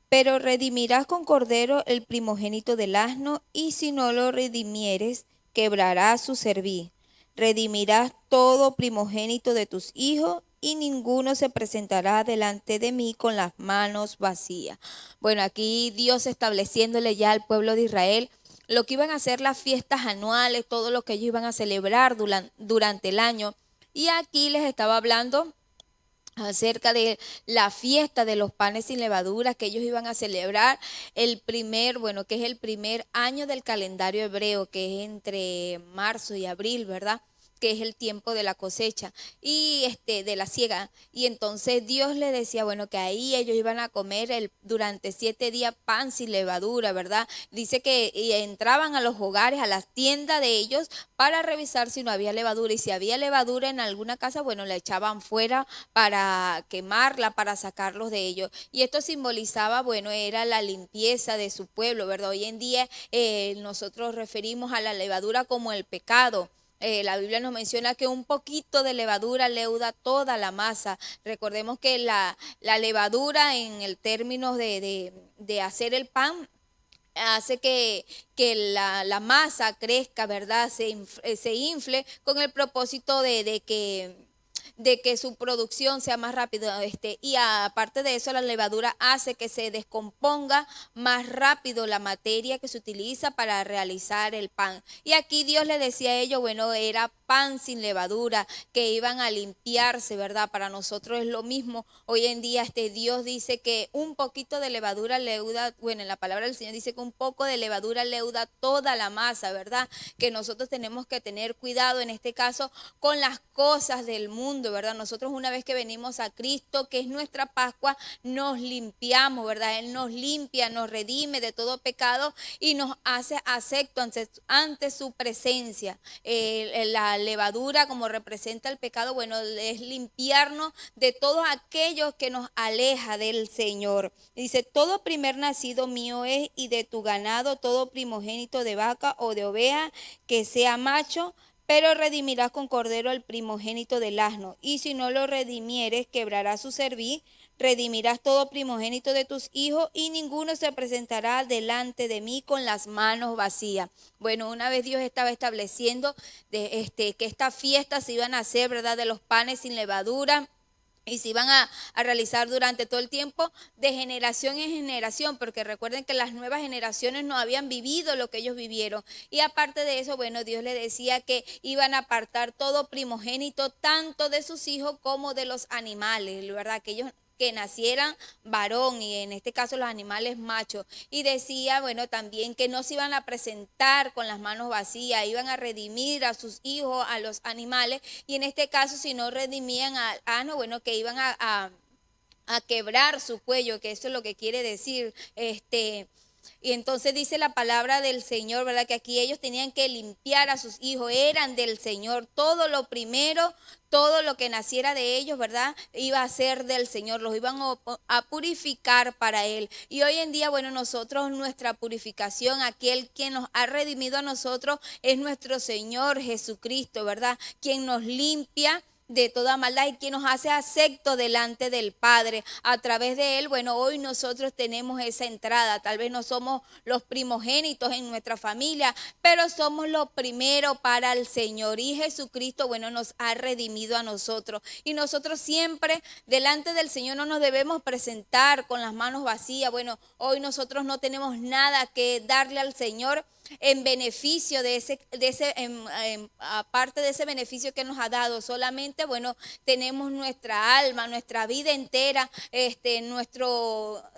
Pero redimirás con cordero el primogénito del asno, y si no lo redimieres, quebrarás su cerviz. Redimirás todo primogénito de tus hijos, y ninguno se presentará delante de mí con las manos vacías. Bueno, aquí Dios estableciéndole ya al pueblo de Israel lo que iban a ser las fiestas anuales, todo lo que ellos iban a celebrar durante el año. Y aquí les estaba hablando acerca de la fiesta de los panes sin levadura que ellos iban a celebrar que es el primer año del calendario hebreo, que es entre marzo y abril, ¿verdad? que es el tiempo de la cosecha y de la siega. Y entonces Dios le decía, bueno, que ahí ellos iban a comer durante 7 días pan sin levadura, ¿verdad? Dice que entraban a los hogares, a las tiendas de ellos para revisar si no había levadura, y si había levadura en alguna casa, bueno, la echaban fuera para quemarla, para sacarlos de ellos. Y esto simbolizaba, bueno, era la limpieza de su pueblo, ¿verdad? Hoy en día nosotros referimos a la levadura como el pecado. La Biblia nos menciona que un poquito de levadura leuda toda la masa. Recordemos que la levadura en el término de hacer el pan hace que la masa crezca, ¿verdad? Se infle con el propósito de que su producción sea más rápido, y aparte de eso la levadura hace que se descomponga más rápido la materia que se utiliza para realizar el pan. Y aquí Dios le decía a ellos, bueno, era pan sin levadura, que iban a limpiarse, ¿verdad? Para nosotros es lo mismo. Hoy en día Dios dice que un poquito de levadura leuda, bueno, en la palabra del Señor dice que un poco de levadura leuda toda la masa, ¿verdad? Que nosotros tenemos que tener cuidado en este caso con las cosas del mundo, ¿verdad? Nosotros una vez que venimos a Cristo, que es nuestra Pascua, nos limpiamos, ¿verdad? Él nos limpia, nos redime de todo pecado y nos hace acepto ante su presencia. La levadura, como representa el pecado, bueno, es limpiarnos de todo aquello que nos aleja del Señor. Dice, todo primer nacido mío es, y de tu ganado todo primogénito de vaca o de oveja que sea macho, pero redimirás con cordero el primogénito del asno, y si no lo redimieres, quebrarás su cerviz. Redimirás todo primogénito de tus hijos, y ninguno se presentará delante de mí con las manos vacías. Bueno, una vez Dios estaba estableciendo que estas fiestas se iban a hacer, ¿verdad?, de los panes sin levadura, y se iban a realizar durante todo el tiempo, de generación en generación, porque recuerden que las nuevas generaciones no habían vivido lo que ellos vivieron. Y aparte de eso, bueno, Dios les decía que iban a apartar todo primogénito, tanto de sus hijos como de los animales, ¿verdad? Aquellos que nacieran varón, y en este caso los animales machos. Y decía, bueno, también que no se iban a presentar con las manos vacías, iban a redimir a sus hijos, a los animales, y en este caso si no redimían al asno, bueno, que iban a quebrar su cuello, que eso es lo que quiere decir, y entonces dice la palabra del Señor, ¿verdad? Que aquí ellos tenían que limpiar a sus hijos, eran del Señor. Todo lo primero, todo lo que naciera de ellos, ¿verdad? Iba a ser del Señor, los iban a purificar para Él. Y hoy en día, bueno, nosotros, nuestra purificación, aquel quien nos ha redimido a nosotros es nuestro Señor Jesucristo, ¿verdad? Quien nos limpia de toda maldad y quien nos hace acepto delante del Padre. A través de Él, bueno, hoy nosotros tenemos esa entrada. Tal vez no somos los primogénitos en nuestra familia, pero somos los primeros para el Señor. Y Jesucristo, bueno, nos ha redimido a nosotros. Y nosotros siempre delante del Señor no nos debemos presentar con las manos vacías. Bueno, hoy nosotros no tenemos nada que darle al Señor en beneficio aparte de ese beneficio que nos ha dado. Solamente, bueno, tenemos nuestra alma, nuestra vida entera,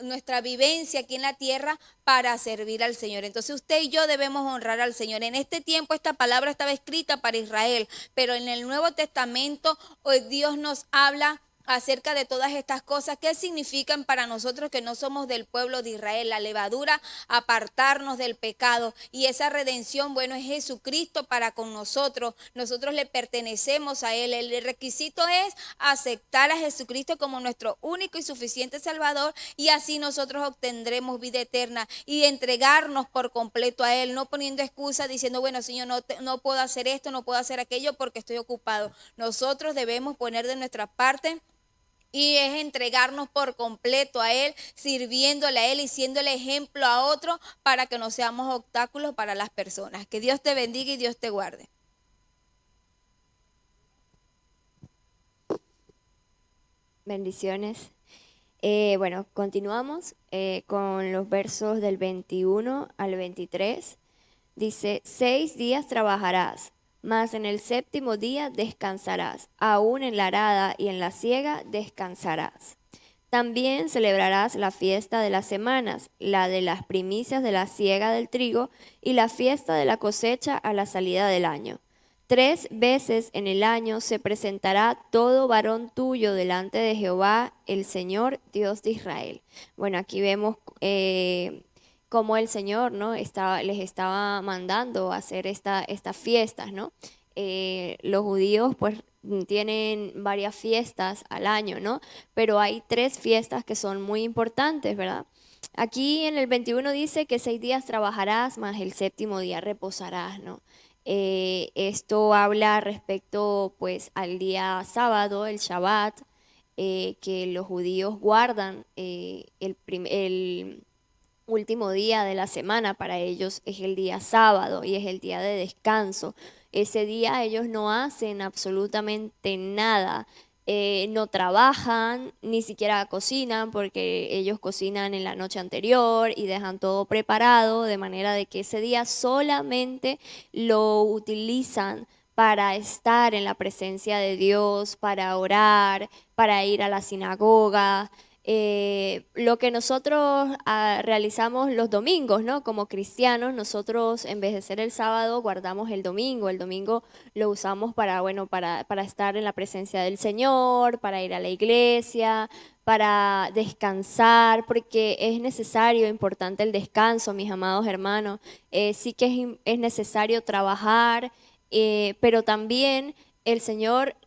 nuestra vivencia aquí en la tierra para servir al Señor. Entonces usted y yo debemos honrar al Señor. En este tiempo esta palabra estaba escrita para Israel, pero en el Nuevo Testamento hoy Dios nos habla acerca de todas estas cosas. ¿Qué significan para nosotros que no somos del pueblo de Israel? La levadura, apartarnos del pecado, y esa redención, bueno, es Jesucristo para con nosotros. Nosotros le pertenecemos a Él. El requisito es aceptar a Jesucristo como nuestro único y suficiente Salvador, y así nosotros obtendremos vida eterna, y entregarnos por completo a Él, no poniendo excusas diciendo, bueno, Señor, no puedo hacer esto, no puedo hacer aquello porque estoy ocupado. Nosotros debemos poner de nuestra parte, y es entregarnos por completo a Él, sirviéndole a Él y siéndole ejemplo a otros, para que no seamos obstáculos para las personas. Que Dios te bendiga y Dios te guarde. Bendiciones. Bueno, continuamos con los versos del 21 al 23. Dice, 6 días trabajarás, mas en el 7º día descansarás, aún en la arada y en la siega descansarás. También celebrarás la fiesta de las semanas, la de las primicias de la siega del trigo, y la fiesta de la cosecha a la salida del año. 3 veces en el año se presentará todo varón tuyo delante de Jehová, el Señor, Dios de Israel. Bueno, aquí vemos cómo el Señor, ¿no?, les estaba mandando a hacer estas fiestas, ¿no? Los judíos pues tienen varias fiestas al año, ¿no? Pero hay 3 fiestas que son muy importantes, ¿verdad? Aquí en el 21 dice que 6 días trabajarás, mas el 7º día reposarás, ¿no? Esto habla respecto pues al día sábado, el Shabbat, que los judíos guardan el último día de la semana. Para ellos es el día sábado y es el día de descanso. Ese día ellos no hacen absolutamente nada. No trabajan, ni siquiera cocinan, porque ellos cocinan en la noche anterior y dejan todo preparado, de manera de que ese día solamente lo utilizan para estar en la presencia de Dios, para orar, para ir a la sinagoga. Lo que nosotros realizamos los domingos, ¿no? Como cristianos, nosotros en vez de ser el sábado, guardamos el domingo. El domingo lo usamos para, bueno, para estar en la presencia del Señor, para ir a la iglesia, para descansar, porque es necesario, importante el descanso, mis amados hermanos. Sí que es necesario trabajar, pero también el Señor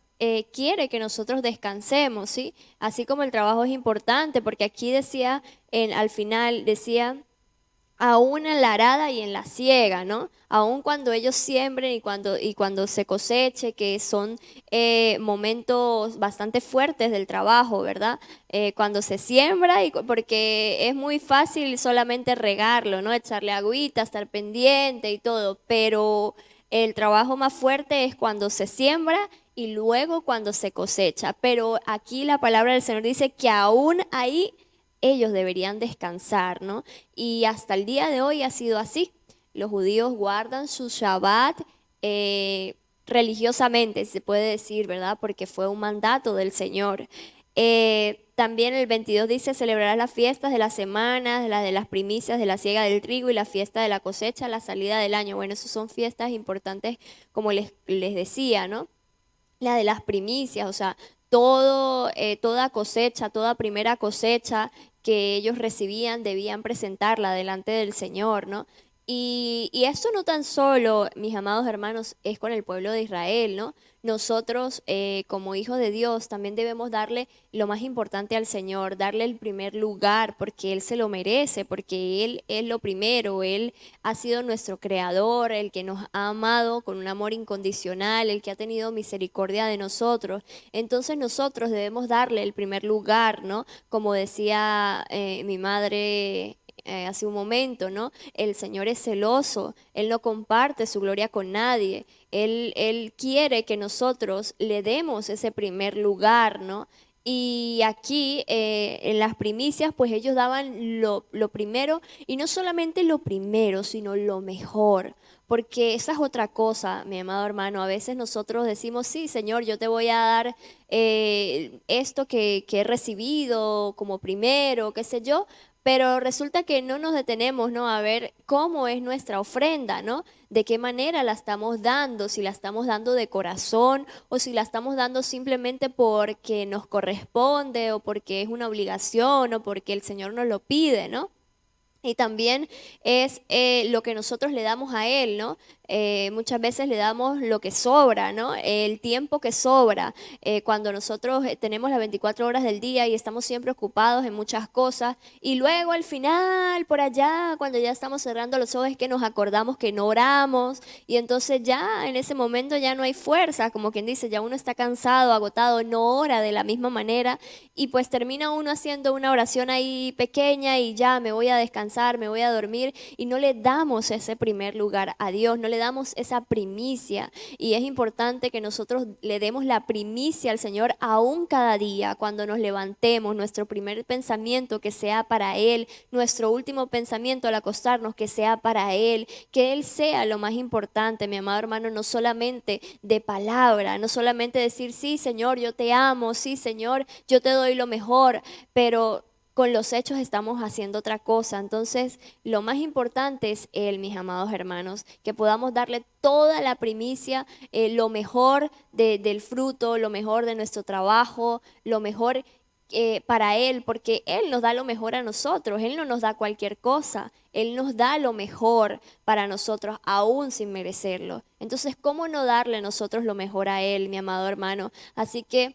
quiere que nosotros descansemos, ¿sí? Así como el trabajo es importante, porque aquí decía, al final decía, aún en la arada y en la siega, ¿no? Aún cuando ellos siembren y cuando se coseche, que son momentos bastante fuertes del trabajo, ¿verdad? Cuando se siembra, porque es muy fácil solamente regarlo, ¿no? Echarle agüita, estar pendiente y todo, pero el trabajo más fuerte es cuando se siembra y luego cuando se cosecha. Pero aquí la palabra del Señor dice que aún ahí ellos deberían descansar, ¿no? Y hasta el día de hoy ha sido así. Los judíos guardan su Shabbat religiosamente, se puede decir, ¿verdad? Porque fue un mandato del Señor. También el 22 dice, celebrarás las fiestas de las semanas, las de las primicias, de la siega del trigo y la fiesta de la cosecha, la salida del año. Bueno, esas son fiestas importantes, como les decía, ¿no? La de las primicias, o sea, toda cosecha, toda primera cosecha que ellos recibían, debían presentarla delante del Señor, ¿no? Y esto no tan solo, mis amados hermanos, es con el pueblo de Israel, ¿no? Nosotros, como hijos de Dios, también debemos darle lo más importante al Señor, darle el primer lugar, porque Él se lo merece, porque Él es lo primero, Él ha sido nuestro creador, el que nos ha amado con un amor incondicional, el que ha tenido misericordia de nosotros. Entonces nosotros debemos darle el primer lugar, ¿no? Como decía mi madre hace un momento, ¿no? El Señor es celoso, Él no comparte su gloria con nadie, Él quiere que nosotros le demos ese primer lugar, ¿no? Y aquí en las primicias, pues ellos daban lo primero, y no solamente lo primero, sino lo mejor. Porque esa es otra cosa, mi amado hermano. A veces nosotros decimos, sí, Señor, yo te voy a dar esto que he recibido como primero, qué sé yo, pero resulta que no nos detenemos, ¿no?, a ver cómo es nuestra ofrenda, ¿no? De qué manera la estamos dando, si la estamos dando de corazón o si la estamos dando simplemente porque nos corresponde o porque es una obligación o porque el Señor nos lo pide, ¿no? Y también es lo que nosotros le damos a Él, ¿no? Muchas veces le damos lo que sobra, ¿no? El tiempo que sobra. Cuando nosotros tenemos las 24 horas del día y estamos siempre ocupados en muchas cosas, y luego al final, por allá, cuando ya estamos cerrando los ojos, es que nos acordamos que no oramos, y entonces ya en ese momento ya no hay fuerza, como quien dice, ya uno está cansado, agotado, no ora de la misma manera, y pues termina uno haciendo una oración ahí pequeña y ya me voy a descansar, me voy a dormir, y no le damos ese primer lugar a Dios, no le damos esa primicia. Y es importante que nosotros le demos la primicia al Señor aún cada día, cuando nos levantemos, nuestro primer pensamiento que sea para Él, nuestro último pensamiento al acostarnos que sea para Él, que Él sea lo más importante, mi amado hermano, no solamente de palabra, no solamente decir, sí, Señor, yo te amo, sí, Señor, yo te doy lo mejor, pero con los hechos estamos haciendo otra cosa. Entonces, lo más importante es Él, mis amados hermanos, que podamos darle toda la primicia, lo mejor del fruto, lo mejor de nuestro trabajo, lo mejor para Él, porque Él nos da lo mejor a nosotros, Él no nos da cualquier cosa, Él nos da lo mejor para nosotros, aún sin merecerlo. Entonces, ¿cómo no darle nosotros lo mejor a Él, mi amado hermano? Así que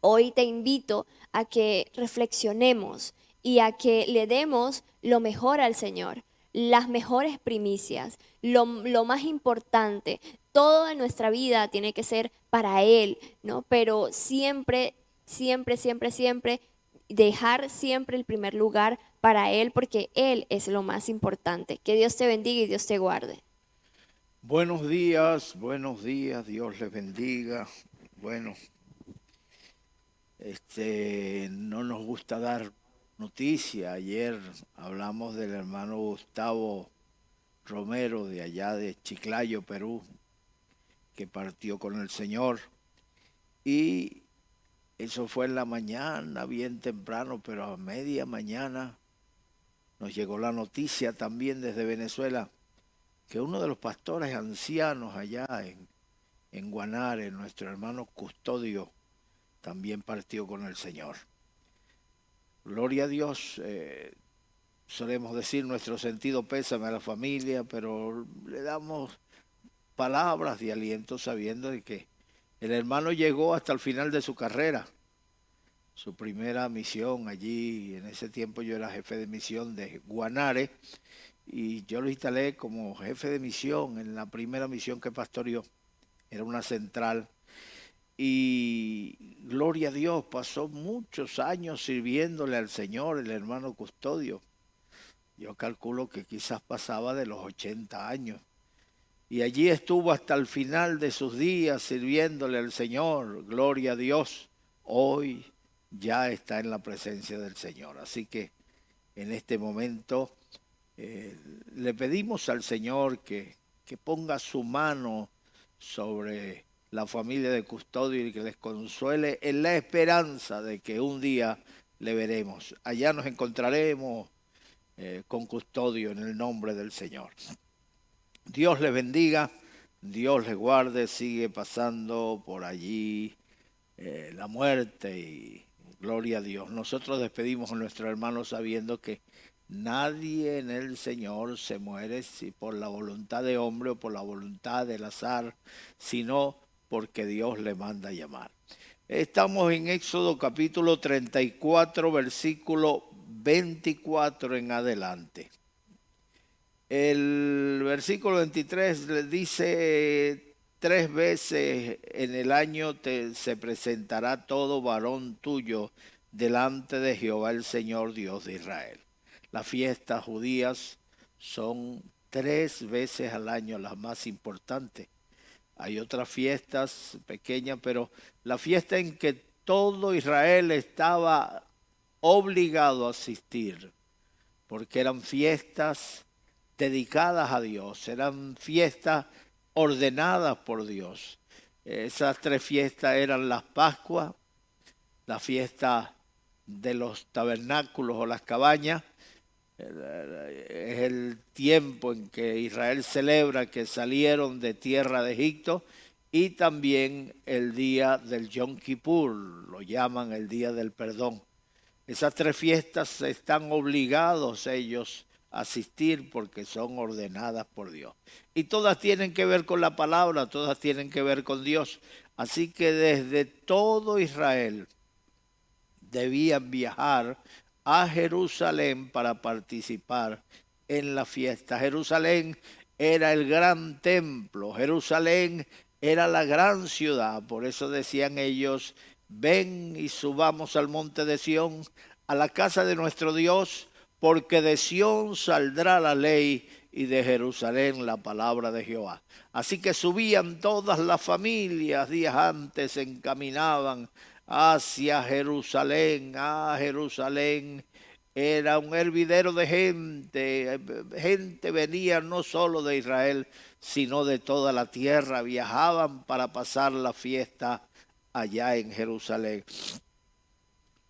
hoy te invito a que reflexionemos y a que le demos lo mejor al Señor, las mejores primicias, lo más importante. Todo en nuestra vida tiene que ser para Él, ¿no? Pero siempre dejar siempre el primer lugar para Él, porque Él es lo más importante. Que Dios te bendiga y Dios te guarde. Buenos días, Dios les bendiga. Bueno, no nos gusta dar noticia. Ayer hablamos del hermano Gustavo Romero de allá de Chiclayo, Perú, que partió con el Señor. Y eso fue en la mañana, bien temprano, pero a media mañana nos llegó la noticia también desde Venezuela que uno de los pastores ancianos allá en Guanare, nuestro hermano Custodio, también partió con el Señor. Gloria a Dios. Solemos decir nuestro sentido pésame a la familia, pero le damos palabras de aliento sabiendo de que el hermano llegó hasta el final de su carrera, su primera misión allí. En ese tiempo yo era jefe de misión de Guanare y yo lo instalé como jefe de misión en la primera misión que pastoreó. Era una central y gloria a Dios, pasó muchos años sirviéndole al Señor el hermano Custodio. Yo calculo que quizás pasaba de los 80 años. Y allí estuvo hasta el final de sus días sirviéndole al Señor. Gloria a Dios. Hoy ya está en la presencia del Señor. Así que en este momento le pedimos al Señor que ponga su mano sobre la familia de Custodio y que les consuele en la esperanza de que un día le veremos. Allá nos encontraremos con Custodio en el nombre del Señor. Dios les bendiga, Dios les guarde. Sigue pasando por allí la muerte y gloria a Dios. Nosotros despedimos a nuestro hermano sabiendo que nadie en el Señor se muere si por la voluntad de hombre o por la voluntad del azar, sino porque Dios le manda a llamar. Estamos en Éxodo capítulo 34, versículo 24 en adelante. El versículo 23 le dice: 3 veces en el año se presentará todo varón tuyo delante de Jehová el Señor Dios de Israel. Las fiestas judías son 3 veces al año, las más importantes. Hay otras fiestas pequeñas, pero la fiesta en que todo Israel estaba obligado a asistir, porque eran fiestas dedicadas a Dios, eran fiestas ordenadas por Dios. Esas 3 fiestas eran las Pascuas, la fiesta de los tabernáculos o las cabañas. Es el tiempo en que Israel celebra que salieron de tierra de Egipto, y también el día del Yom Kippur, lo llaman el día del perdón. Esas 3 fiestas están obligados ellos a asistir porque son ordenadas por Dios. Y todas tienen que ver con la palabra, todas tienen que ver con Dios. Así que desde todo Israel debían viajar a Jerusalén para participar en la fiesta. Jerusalén era el gran templo, Jerusalén era la gran ciudad. Por eso decían ellos: ven y subamos al monte de Sión, a la casa de nuestro Dios, porque de Sión saldrá la ley y de Jerusalén la palabra de Jehová. Así que subían todas las familias, días antes se encaminaban hacia Jerusalén. Jerusalén era un hervidero de gente. Gente venía no solo de Israel, sino de toda la tierra. Viajaban para pasar la fiesta allá en Jerusalén.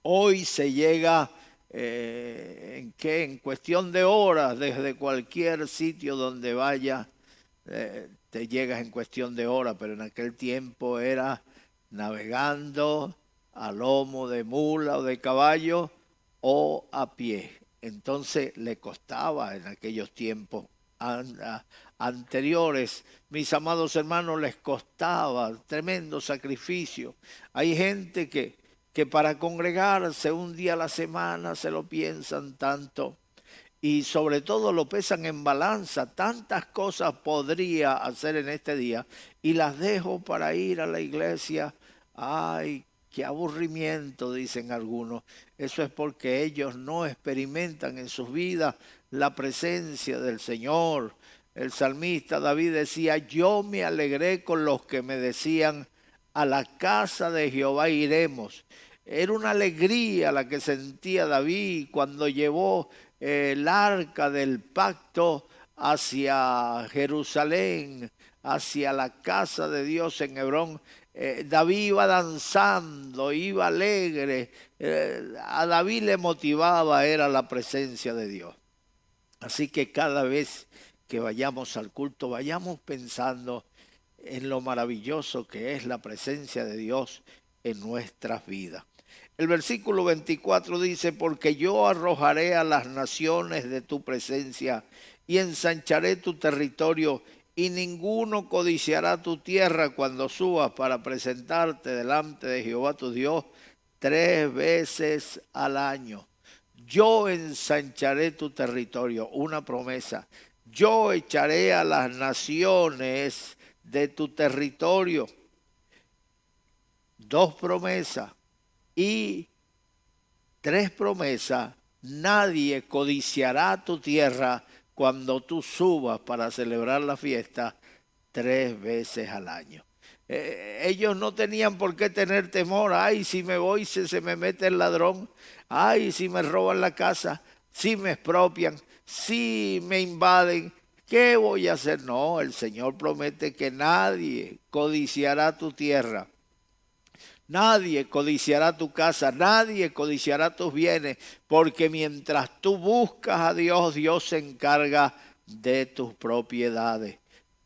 Hoy se llega en cuestión de horas, desde cualquier sitio donde vaya, te llegas en cuestión de horas, pero en aquel tiempo era navegando a lomo de mula o de caballo o a pie. Entonces le costaba en aquellos tiempos anteriores, mis amados hermanos, les costaba tremendo sacrificio. Hay gente que para congregarse un día a la semana se lo piensan tanto y sobre todo lo pesan en balanza. Tantas cosas podría hacer en este día y las dejo para ir a la iglesia. Ay, qué aburrimiento, dicen algunos. Eso es porque ellos no experimentan en sus vidas la presencia del Señor. El salmista David decía, yo me alegré con los que me decían, a la casa de Jehová iremos. Era una alegría la que sentía David cuando llevó el arca del pacto hacia Jerusalén, hacia la casa de Dios en Hebrón. David iba danzando, iba alegre. A David le motivaba, era la presencia de Dios. Así que cada vez que vayamos al culto, vayamos pensando en lo maravilloso que es la presencia de Dios en nuestras vidas. El versículo 24 dice, porque yo arrojaré a las naciones de tu presencia y ensancharé tu territorio, y ninguno codiciará tu tierra cuando subas para presentarte delante de Jehová tu Dios 3 veces al año. Yo ensancharé tu territorio, una promesa. Yo echaré a las naciones de tu territorio. 2 promesas y 3 promesas. Nadie codiciará tu tierra cuando tú subas para celebrar la fiesta 3 veces al año. Ellos no tenían por qué tener temor. Ay, si me voy, se me mete el ladrón. Ay, si me roban la casa, si me expropian, si me invaden, ¿qué voy a hacer? No, el Señor promete que nadie codiciará tu tierra. Nadie codiciará tu casa, nadie codiciará tus bienes, porque mientras tú buscas a Dios, Dios se encarga de tus propiedades.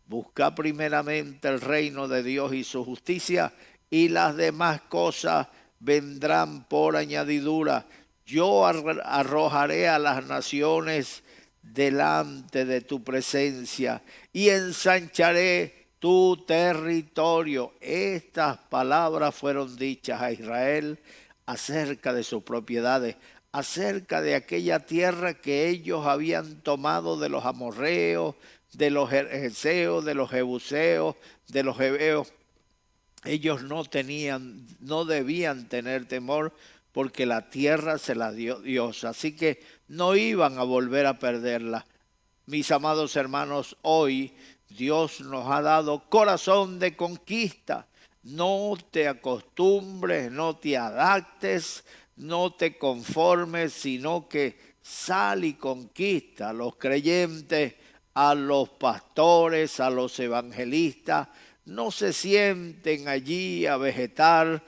Busca primeramente el reino de Dios y su justicia, y las demás cosas vendrán por añadidura. Yo arrojaré a las naciones delante de tu presencia y ensancharé tu territorio. Estas palabras fueron dichas a Israel acerca de sus propiedades, acerca de aquella tierra que ellos habían tomado de los amorreos, de los gergeseos, de los jebuseos, de los heveos. Ellos no debían tener temor porque la tierra se la dio Dios, así que no iban a volver a perderla. Mis amados hermanos, hoy Dios nos ha dado corazón de conquista. No te acostumbres, no te adaptes, no te conformes, sino que sal y conquista a los creyentes, a los pastores, a los evangelistas. No se sienten allí a vegetar,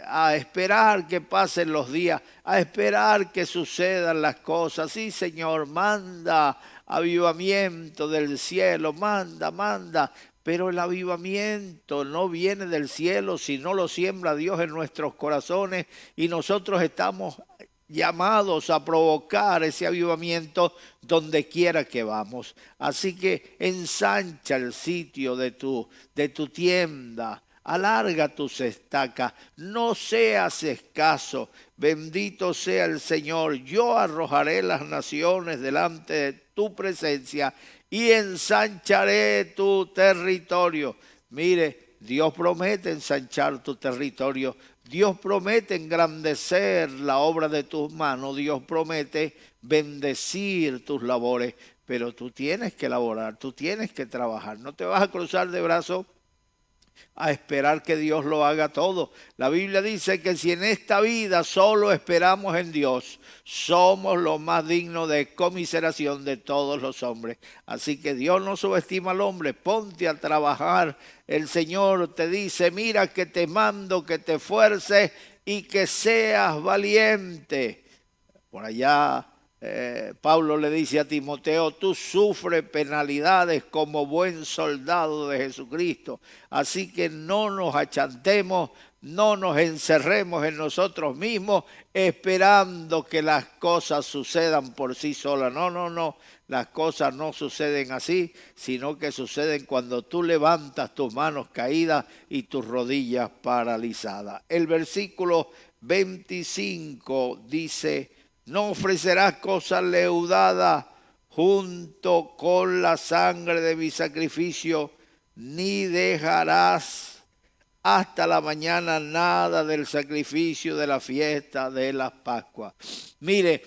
a esperar que pasen los días, a esperar que sucedan las cosas. Sí, Señor, manda avivamiento del cielo, manda, pero el avivamiento no viene del cielo, sino lo siembra Dios en nuestros corazones, y nosotros estamos llamados a provocar ese avivamiento donde quiera que vamos. Así que ensancha el sitio de tu tienda, alarga tus estacas, no seas escaso. Bendito sea el Señor. Yo arrojaré las naciones delante de tu presencia y ensancharé tu territorio. Mire, Dios promete ensanchar tu territorio. Dios promete engrandecer la obra de tus manos. Dios promete bendecir tus labores. Pero tú tienes que laborar, tú tienes que trabajar. No te vas a cruzar de brazos a esperar que Dios lo haga todo. La Biblia dice que si en esta vida solo esperamos en Dios, somos los más dignos de conmiseración de todos los hombres. Así que Dios no subestima al hombre. Ponte a trabajar. El Señor te dice, mira que te mando que te esfuerces y que seas valiente. Por allá Pablo le dice a Timoteo, tú sufres penalidades como buen soldado de Jesucristo. Así que no nos achantemos, no nos encerremos en nosotros mismos esperando que las cosas sucedan por sí solas. No. Las cosas no suceden así, sino que suceden cuando tú levantas tus manos caídas y tus rodillas paralizadas. El versículo 25 dice, no ofrecerás cosa leudada junto con la sangre de mi sacrificio, ni dejarás hasta la mañana nada del sacrificio de la fiesta de las Pascuas. Mire,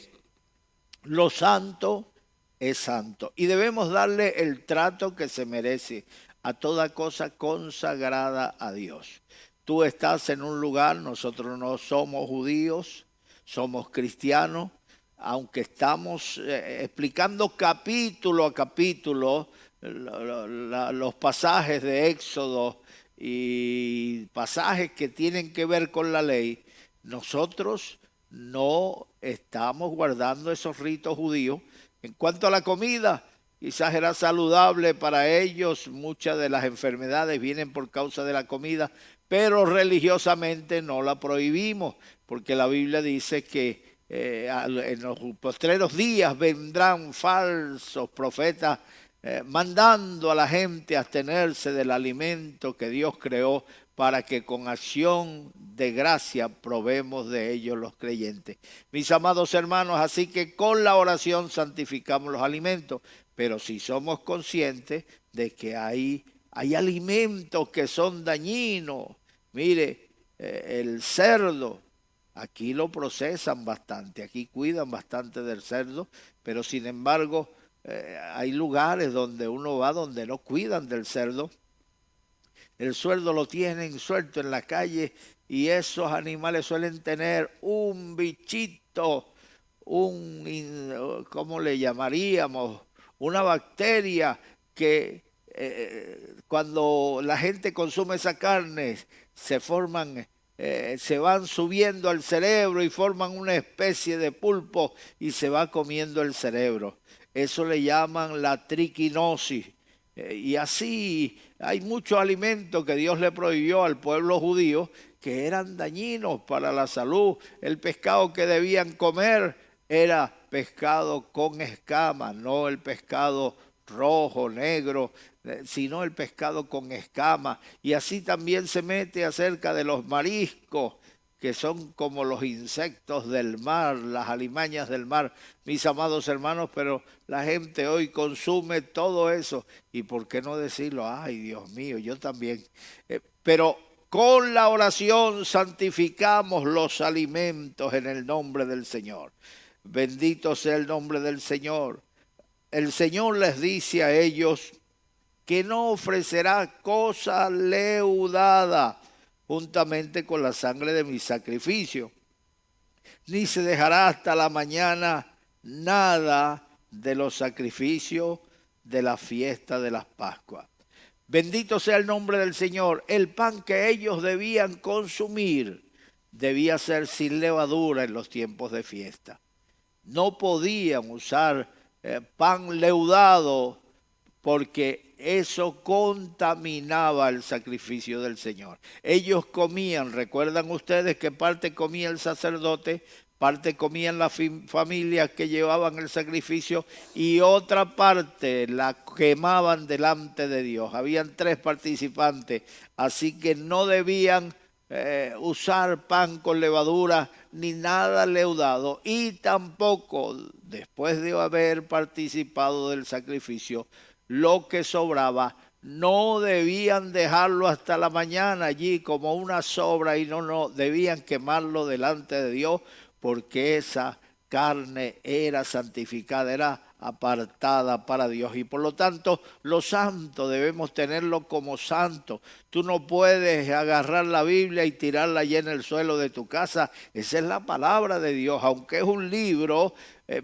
lo santo es santo y debemos darle el trato que se merece a toda cosa consagrada a Dios. Tú estás en un lugar, nosotros no somos judíos, somos cristianos, aunque estamos explicando capítulo a capítulo los pasajes de Éxodo y pasajes que tienen que ver con la ley, nosotros no estamos guardando esos ritos judíos. En cuanto a la comida, quizás era saludable para ellos, muchas de las enfermedades vienen por causa de la comida, pero religiosamente no la prohibimos, porque la Biblia dice que en los postreros días vendrán falsos profetas mandando a la gente a abstenerse del alimento que Dios creó para que con acción de gracia probemos de ellos los creyentes. Mis amados hermanos, así que con la oración santificamos los alimentos, pero si somos conscientes de que hay alimentos que son dañinos. Mire, el cerdo, aquí lo procesan bastante, aquí cuidan bastante del cerdo, pero sin embargo hay lugares donde uno va donde no cuidan del cerdo. El cerdo lo tienen suelto en la calle y esos animales suelen tener un bichito, ¿cómo le llamaríamos? Una bacteria que cuando la gente consume esa carne se van subiendo al cerebro y forman una especie de pulpo y se va comiendo el cerebro. Eso le llaman la triquinosis. Y así hay muchos alimentos que Dios le prohibió al pueblo judío que eran dañinos para la salud. El pescado que debían comer era pescado con escamas, no el pescado rojo, negro, sino el pescado con escamas. Y así también se mete acerca de los mariscos, que son como los insectos del mar, las alimañas del mar, mis amados hermanos, pero la gente hoy consume todo eso. ¿Y por qué no decirlo? Ay, Dios mío, yo también. Pero con la oración santificamos los alimentos en el nombre del Señor. Bendito sea el nombre del Señor. El Señor les dice a ellos que no ofrecerá cosa leudada juntamente con la sangre de mi sacrificio, ni se dejará hasta la mañana nada de los sacrificios de la fiesta de las Pascuas. Bendito sea el nombre del Señor. El pan que ellos debían consumir debía ser sin levadura en los tiempos de fiesta. No podían usar pan leudado porque eso contaminaba el sacrificio del Señor. Ellos comían, recuerdan ustedes que parte comía el sacerdote, parte comían las familias que llevaban el sacrificio y otra parte la quemaban delante de Dios. Habían 3 participantes, así que no debían usar pan con levadura ni nada leudado, y tampoco después de haber participado del sacrificio, lo que sobraba no debían dejarlo hasta la mañana allí como una sobra, y no, debían quemarlo delante de Dios, porque esa carne era santificada, era apartada para Dios, y por lo tanto lo santo debemos tenerlo como santo. Tú no puedes agarrar la Biblia y tirarla allí en el suelo de tu casa. Esa es la palabra de Dios, aunque es un libro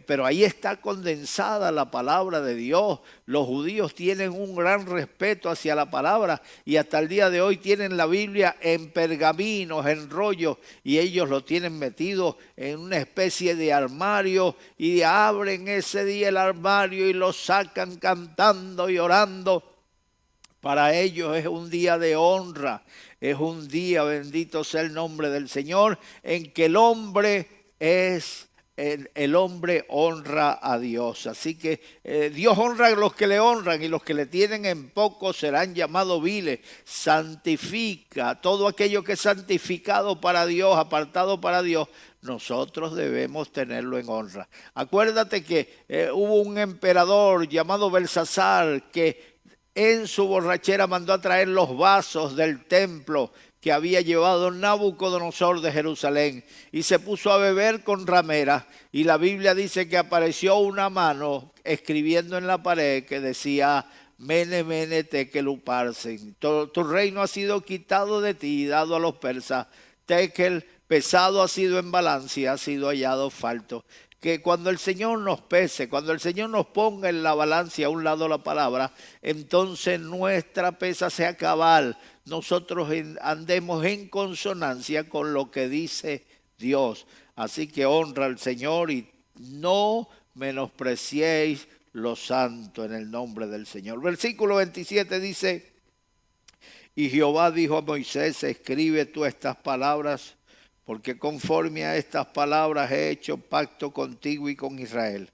pero ahí está condensada la palabra de Dios. Los judíos tienen un gran respeto hacia la palabra y hasta el día de hoy tienen la Biblia en pergaminos, en rollos, y ellos lo tienen metido en una especie de armario y abren ese día el armario y lo sacan cantando y orando. Para ellos es un día de honra, es un día, bendito sea el nombre del Señor, en que el hombre honra a Dios. Así que Dios honra a los que le honran y los que le tienen en poco serán llamados viles. Santifica todo aquello que es santificado para Dios, apartado para Dios. Nosotros debemos tenerlo en honra. Acuérdate que hubo un emperador llamado Belsasar que en su borrachera mandó a traer los vasos del templo que había llevado Nabucodonosor de Jerusalén y se puso a beber con rameras, y la Biblia dice que apareció una mano escribiendo en la pared que decía: Mene, mene, tekel uparsin. Tu reino ha sido quitado de ti y dado a los persas. Tekel, pesado ha sido en balance y ha sido hallado falto. Que cuando el Señor nos pese, cuando el Señor nos ponga en la balanza a un lado la palabra, entonces nuestra pesa sea cabal. Nosotros andemos en consonancia con lo que dice Dios. Así que honra al Señor y no menospreciéis lo santo en el nombre del Señor. Versículo 27 dice: y Jehová dijo a Moisés: escribe tú estas palabras, porque conforme a estas palabras he hecho pacto contigo y con Israel.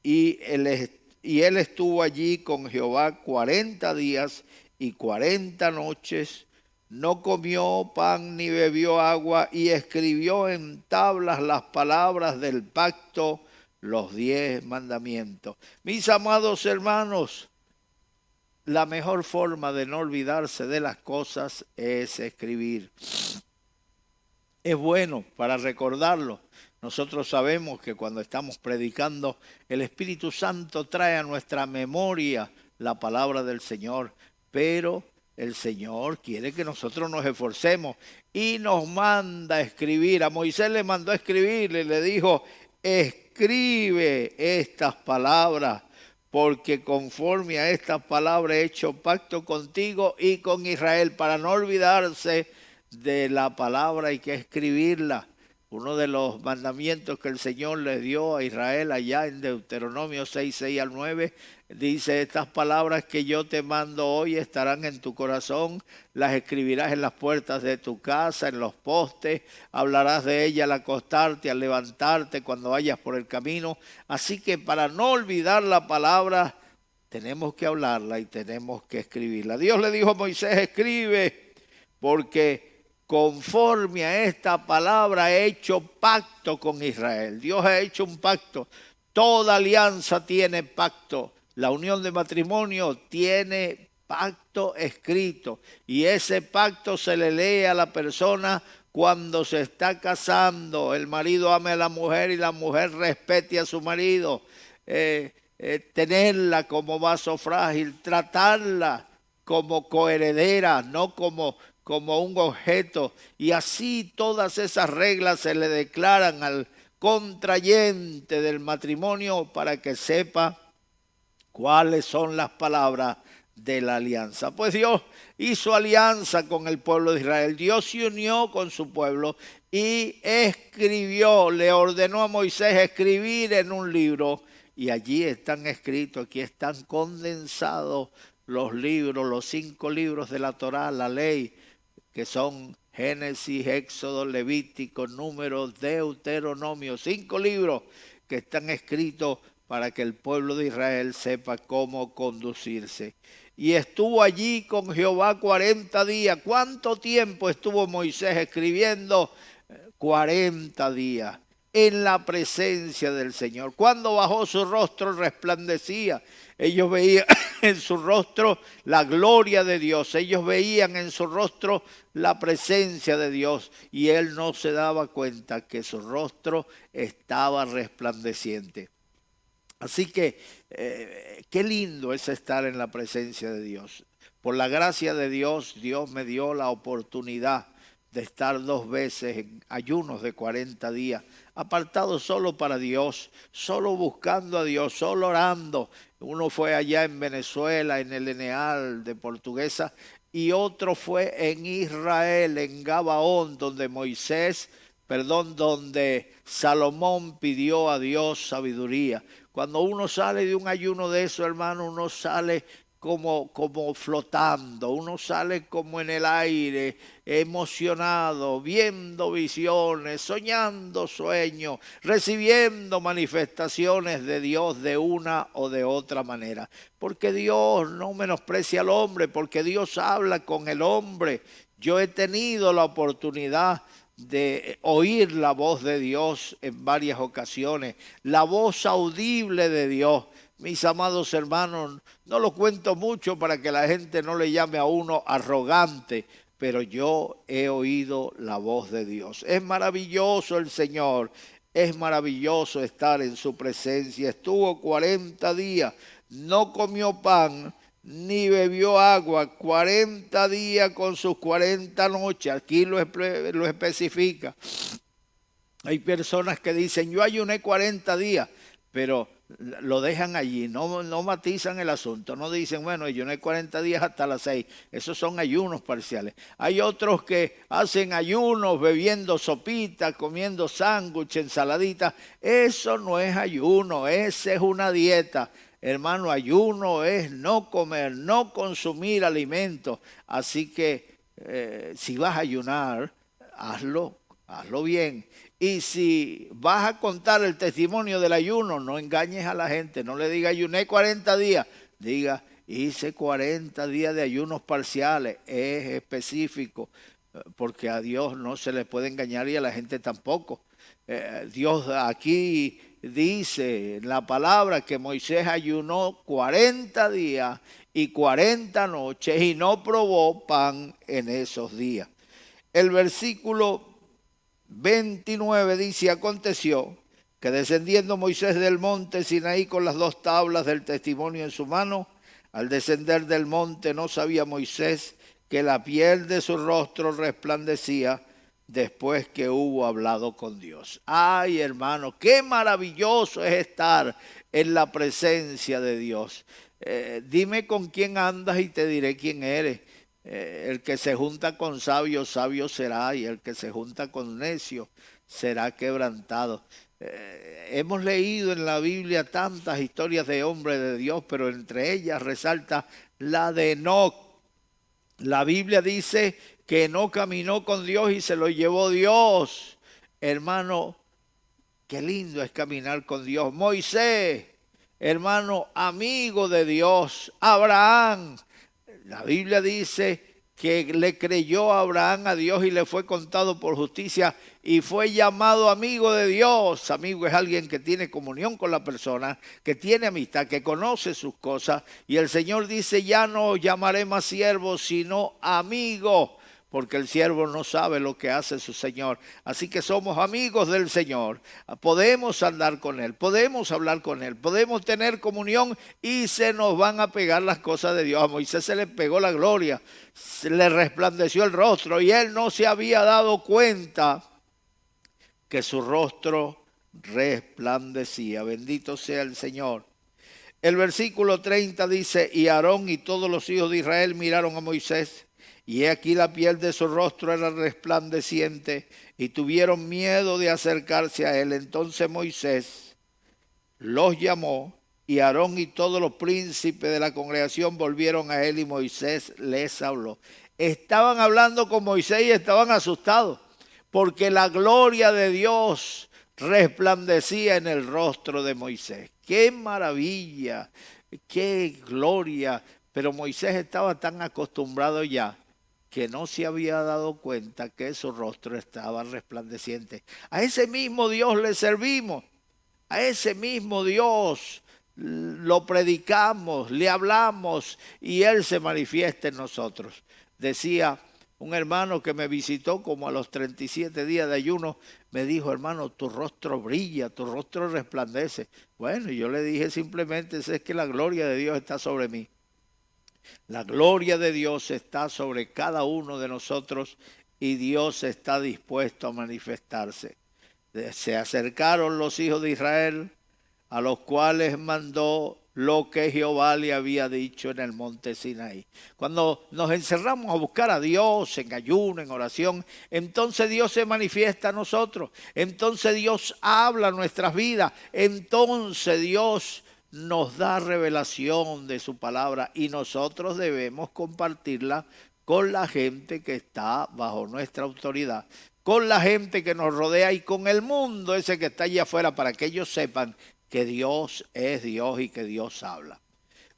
Y él estuvo allí con Jehová 40 días y 40 noches, no comió pan ni bebió agua, y escribió en tablas las palabras del pacto, los 10 mandamientos. Mis amados hermanos, la mejor forma de no olvidarse de las cosas es escribir. Es bueno para recordarlo. Nosotros sabemos que cuando estamos predicando, el Espíritu Santo trae a nuestra memoria la palabra del Señor, pero el Señor quiere que nosotros nos esforcemos y nos manda a escribir. A Moisés le mandó a escribirle, le dijo: escribe estas palabras, porque conforme a estas palabras he hecho pacto contigo y con Israel. Para no olvidarse de la palabra hay que escribirla. Uno de los mandamientos que el Señor le dio a Israel allá en Deuteronomio 6, 6 al 9, dice: estas palabras que yo te mando hoy estarán en tu corazón, las escribirás en las puertas de tu casa, en los postes, hablarás de ella al acostarte, al levantarte, cuando vayas por el camino. Así que para no olvidar la palabra, tenemos que hablarla y tenemos que escribirla. Dios le dijo a Moisés: escribe, porque conforme a esta palabra he hecho pacto con Israel. Dios ha hecho un pacto. Toda alianza tiene pacto. La unión de matrimonio tiene pacto escrito. Y ese pacto se le lee a la persona cuando se está casando. El marido ame a la mujer y la mujer respete a su marido. Tenerla como vaso frágil, tratarla como coheredera, no como un objeto, y así todas esas reglas se le declaran al contrayente del matrimonio para que sepa cuáles son las palabras de la alianza. Pues Dios hizo alianza con el pueblo de Israel. Dios se unió con su pueblo y escribió, le ordenó a Moisés escribir en un libro, y allí están escritos, aquí están condensados los libros, los 5 libros de la Torá, la ley, que son Génesis, Éxodo, Levítico, Números, Deuteronomio. 5 libros que están escritos para que el pueblo de Israel sepa cómo conducirse. Y estuvo allí con Jehová 40 días. ¿Cuánto tiempo estuvo Moisés escribiendo? 40 días en la presencia del Señor. Cuando bajó su rostro resplandecía. Ellos veían en su rostro la gloria de Dios. Ellos veían en su rostro la presencia de Dios. Y él no se daba cuenta que su rostro estaba resplandeciente. Así que qué lindo es estar en la presencia de Dios. Por la gracia de Dios, Dios me dio la oportunidad de estar 2 veces en ayunos de 40 días apartado solo para Dios, solo buscando a Dios, solo orando. Uno fue allá en Venezuela, en el Eneal de Portuguesa, y otro fue en Israel, en Gabaón, donde donde Salomón pidió a Dios sabiduría. Cuando uno sale de un ayuno de eso, hermano, uno sale como flotando, uno sale como en el aire, emocionado, viendo visiones, soñando sueños, recibiendo manifestaciones de Dios de una o de otra manera. Porque Dios no menosprecia al hombre, porque Dios habla con el hombre. Yo he tenido la oportunidad de oír la voz de Dios en varias ocasiones, la voz audible de Dios. Mis amados hermanos, no lo cuento mucho para que la gente no le llame a uno arrogante, pero yo he oído la voz de Dios. Es maravilloso el Señor, es maravilloso estar en su presencia. Estuvo 40 días, no comió pan ni bebió agua, 40 días con sus 40 noches. Aquí lo especifica. Hay personas que dicen, yo ayuné 40 días, pero lo dejan allí, no matizan el asunto, no dicen, bueno, ayuné 40 días hasta las 6, esos son ayunos parciales. Hay otros que hacen ayunos bebiendo sopita, comiendo sándwich, ensaladita, eso no es ayuno, esa es una dieta. Hermano, ayuno es no comer, no consumir alimentos, así que si vas a ayunar, hazlo bien. Y si vas a contar el testimonio del ayuno, no engañes a la gente, no le digas ayuné 40 días, diga hice 40 días de ayunos parciales, es específico, porque a Dios no se le puede engañar y a la gente tampoco. Dios aquí dice en la palabra que Moisés ayunó 40 días y 40 noches y no probó pan en esos días. El versículo 29 dice, aconteció que descendiendo Moisés del monte Sinaí con las 2 tablas del testimonio en su mano, al descender del monte no sabía Moisés que la piel de su rostro resplandecía después que hubo hablado con Dios. Ay, hermano, qué maravilloso es estar en la presencia de Dios. Dime con quién andas y te diré quién eres. El que se junta con sabios, sabio será, y el que se junta con necios será quebrantado. Hemos leído en la Biblia tantas historias de hombres de Dios, pero entre ellas resalta la de Enoc. La Biblia dice que no caminó con Dios y se lo llevó Dios. Hermano, qué lindo es caminar con Dios. Moisés, hermano, amigo de Dios. Abraham, la Biblia dice que le creyó a Abraham a Dios y le fue contado por justicia y fue llamado amigo de Dios. Amigo es alguien que tiene comunión con la persona, que tiene amistad, que conoce sus cosas. Y el Señor dice, ya no llamaré más siervo, sino amigo, porque el siervo no sabe lo que hace su Señor. Así que somos amigos del Señor. Podemos andar con Él, podemos hablar con Él, podemos tener comunión y se nos van a pegar las cosas de Dios. A Moisés se le pegó la gloria, se le resplandeció el rostro y él no se había dado cuenta que su rostro resplandecía. Bendito sea el Señor. El versículo 30 dice, y Aarón y todos los hijos de Israel miraron a Moisés, y he aquí la piel de su rostro era resplandeciente, y tuvieron miedo de acercarse a él. Entonces Moisés los llamó, y Aarón y todos los príncipes de la congregación volvieron a él, y Moisés les habló. Estaban hablando con Moisés y estaban asustados, porque la gloria de Dios resplandecía en el rostro de Moisés. ¡Qué maravilla! ¡Qué gloria! Pero Moisés estaba tan acostumbrado ya que no se había dado cuenta que su rostro estaba resplandeciente. A ese mismo Dios le servimos, a ese mismo Dios lo predicamos, le hablamos y Él se manifiesta en nosotros. Decía un hermano que me visitó como a los 37 días de ayuno, me dijo, hermano, tu rostro brilla, tu rostro resplandece. Bueno, yo le dije simplemente, es que la gloria de Dios está sobre mí. La gloria de Dios está sobre cada uno de nosotros y Dios está dispuesto a manifestarse. Se acercaron los hijos de Israel, a los cuales mandó lo que Jehová le había dicho en el monte Sinaí. Cuando nos encerramos a buscar a Dios en ayuno, en oración, entonces Dios se manifiesta a nosotros, entonces Dios habla a nuestras vidas, entonces Dios nos da revelación de su palabra y nosotros debemos compartirla con la gente que está bajo nuestra autoridad, con la gente que nos rodea y con el mundo ese que está allá afuera, para que ellos sepan que Dios es Dios y que Dios habla.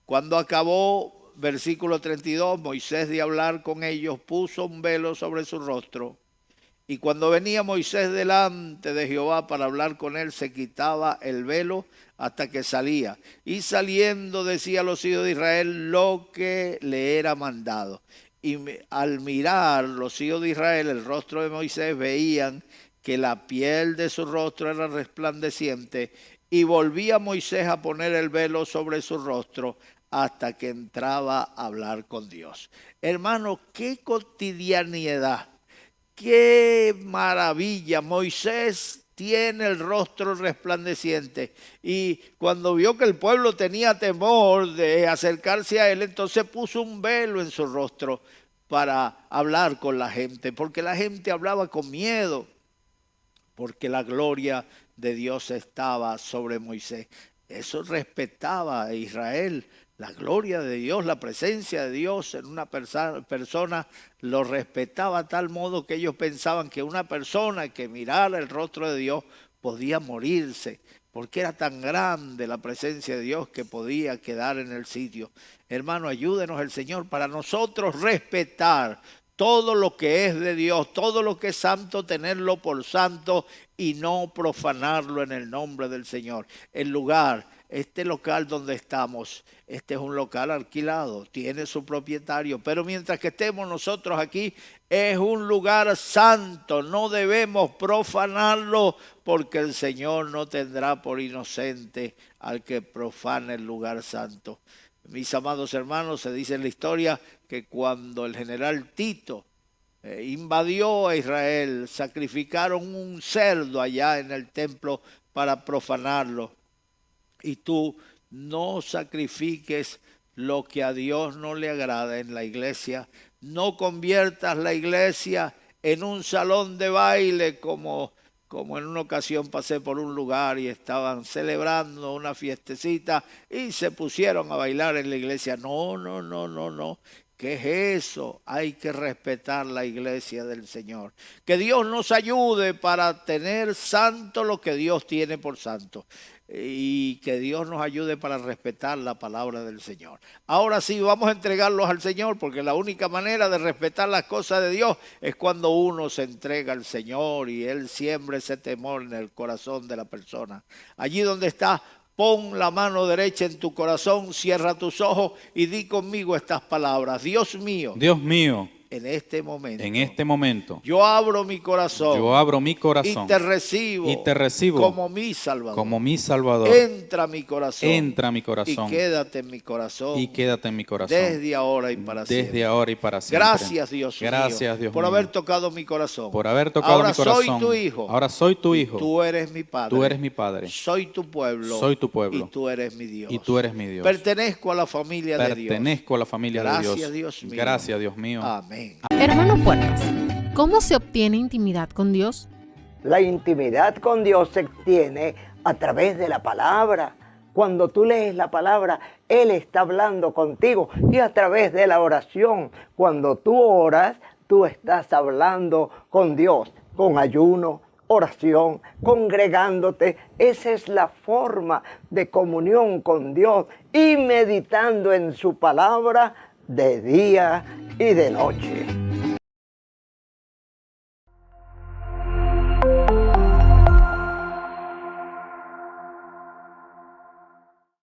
Cuando acabó, versículo 32, Moisés de hablar con ellos, puso un velo sobre su rostro. Y cuando venía Moisés delante de Jehová para hablar con él, se quitaba el velo hasta que salía. Y saliendo decía a los hijos de Israel lo que le era mandado. Y al mirar los hijos de Israel el rostro de Moisés, veían que la piel de su rostro era resplandeciente. Y volvía Moisés a poner el velo sobre su rostro hasta que entraba a hablar con Dios. Hermano, qué cotidianidad, qué maravilla. Moisés tiene el rostro resplandeciente y cuando vio que el pueblo tenía temor de acercarse a él, entonces puso un velo en su rostro para hablar con la gente, porque la gente hablaba con miedo, porque la gloria de Dios estaba sobre Moisés. Eso respetaba a Israel, la gloria de Dios, la presencia de Dios en una persona lo respetaba a tal modo que ellos pensaban que una persona que mirara el rostro de Dios podía morirse, porque era tan grande la presencia de Dios que podía quedar en el sitio. Hermano, ayúdenos el Señor para nosotros respetar todo lo que es de Dios, todo lo que es santo, tenerlo por santo y no profanarlo en el nombre del Señor. El lugar, este local donde estamos, este es un local alquilado, tiene su propietario, pero mientras que estemos nosotros aquí, es un lugar santo, no debemos profanarlo, porque el Señor no tendrá por inocente al que profane el lugar santo. Mis amados hermanos, se dice en la historia que cuando el general Tito invadió a Israel, sacrificaron un cerdo allá en el templo para profanarlo. Y tú no sacrifiques lo que a Dios no le agrada en la iglesia. No conviertas la iglesia en un salón de baile como en una ocasión pasé por un lugar y estaban celebrando una fiestecita y se pusieron a bailar en la iglesia. No. ¿Qué es eso? Hay que respetar la iglesia del Señor. Que Dios nos ayude para tener santo lo que Dios tiene por santo. Y que Dios nos ayude para respetar la palabra del Señor. Ahora sí, vamos a entregarlos al Señor, porque la única manera de respetar las cosas de Dios es cuando uno se entrega al Señor y Él siembra ese temor en el corazón de la persona. Allí donde está, pon la mano derecha en tu corazón, cierra tus ojos y di conmigo estas palabras. Dios mío, en este momento, yo abro mi corazón, y te recibo, como mi Salvador. Entra a mi corazón, y quédate en mi corazón, desde ahora y para siempre. Gracias, Dios mío, por haber tocado mi corazón. Ahora soy tu hijo. Tú eres mi padre. Soy tu pueblo. Y tú eres mi Dios. Pertenezco a la familia de Dios. Gracias, Dios mío. Amén. Hermano Puertas, ¿cómo se obtiene intimidad con Dios? La intimidad con Dios se obtiene a través de la palabra. Cuando tú lees la palabra, Él está hablando contigo, y a través de la oración. Cuando tú oras, tú estás hablando con Dios, con ayuno, oración, congregándote. Esa es la forma de comunión con Dios, y meditando en su palabra de día y de noche.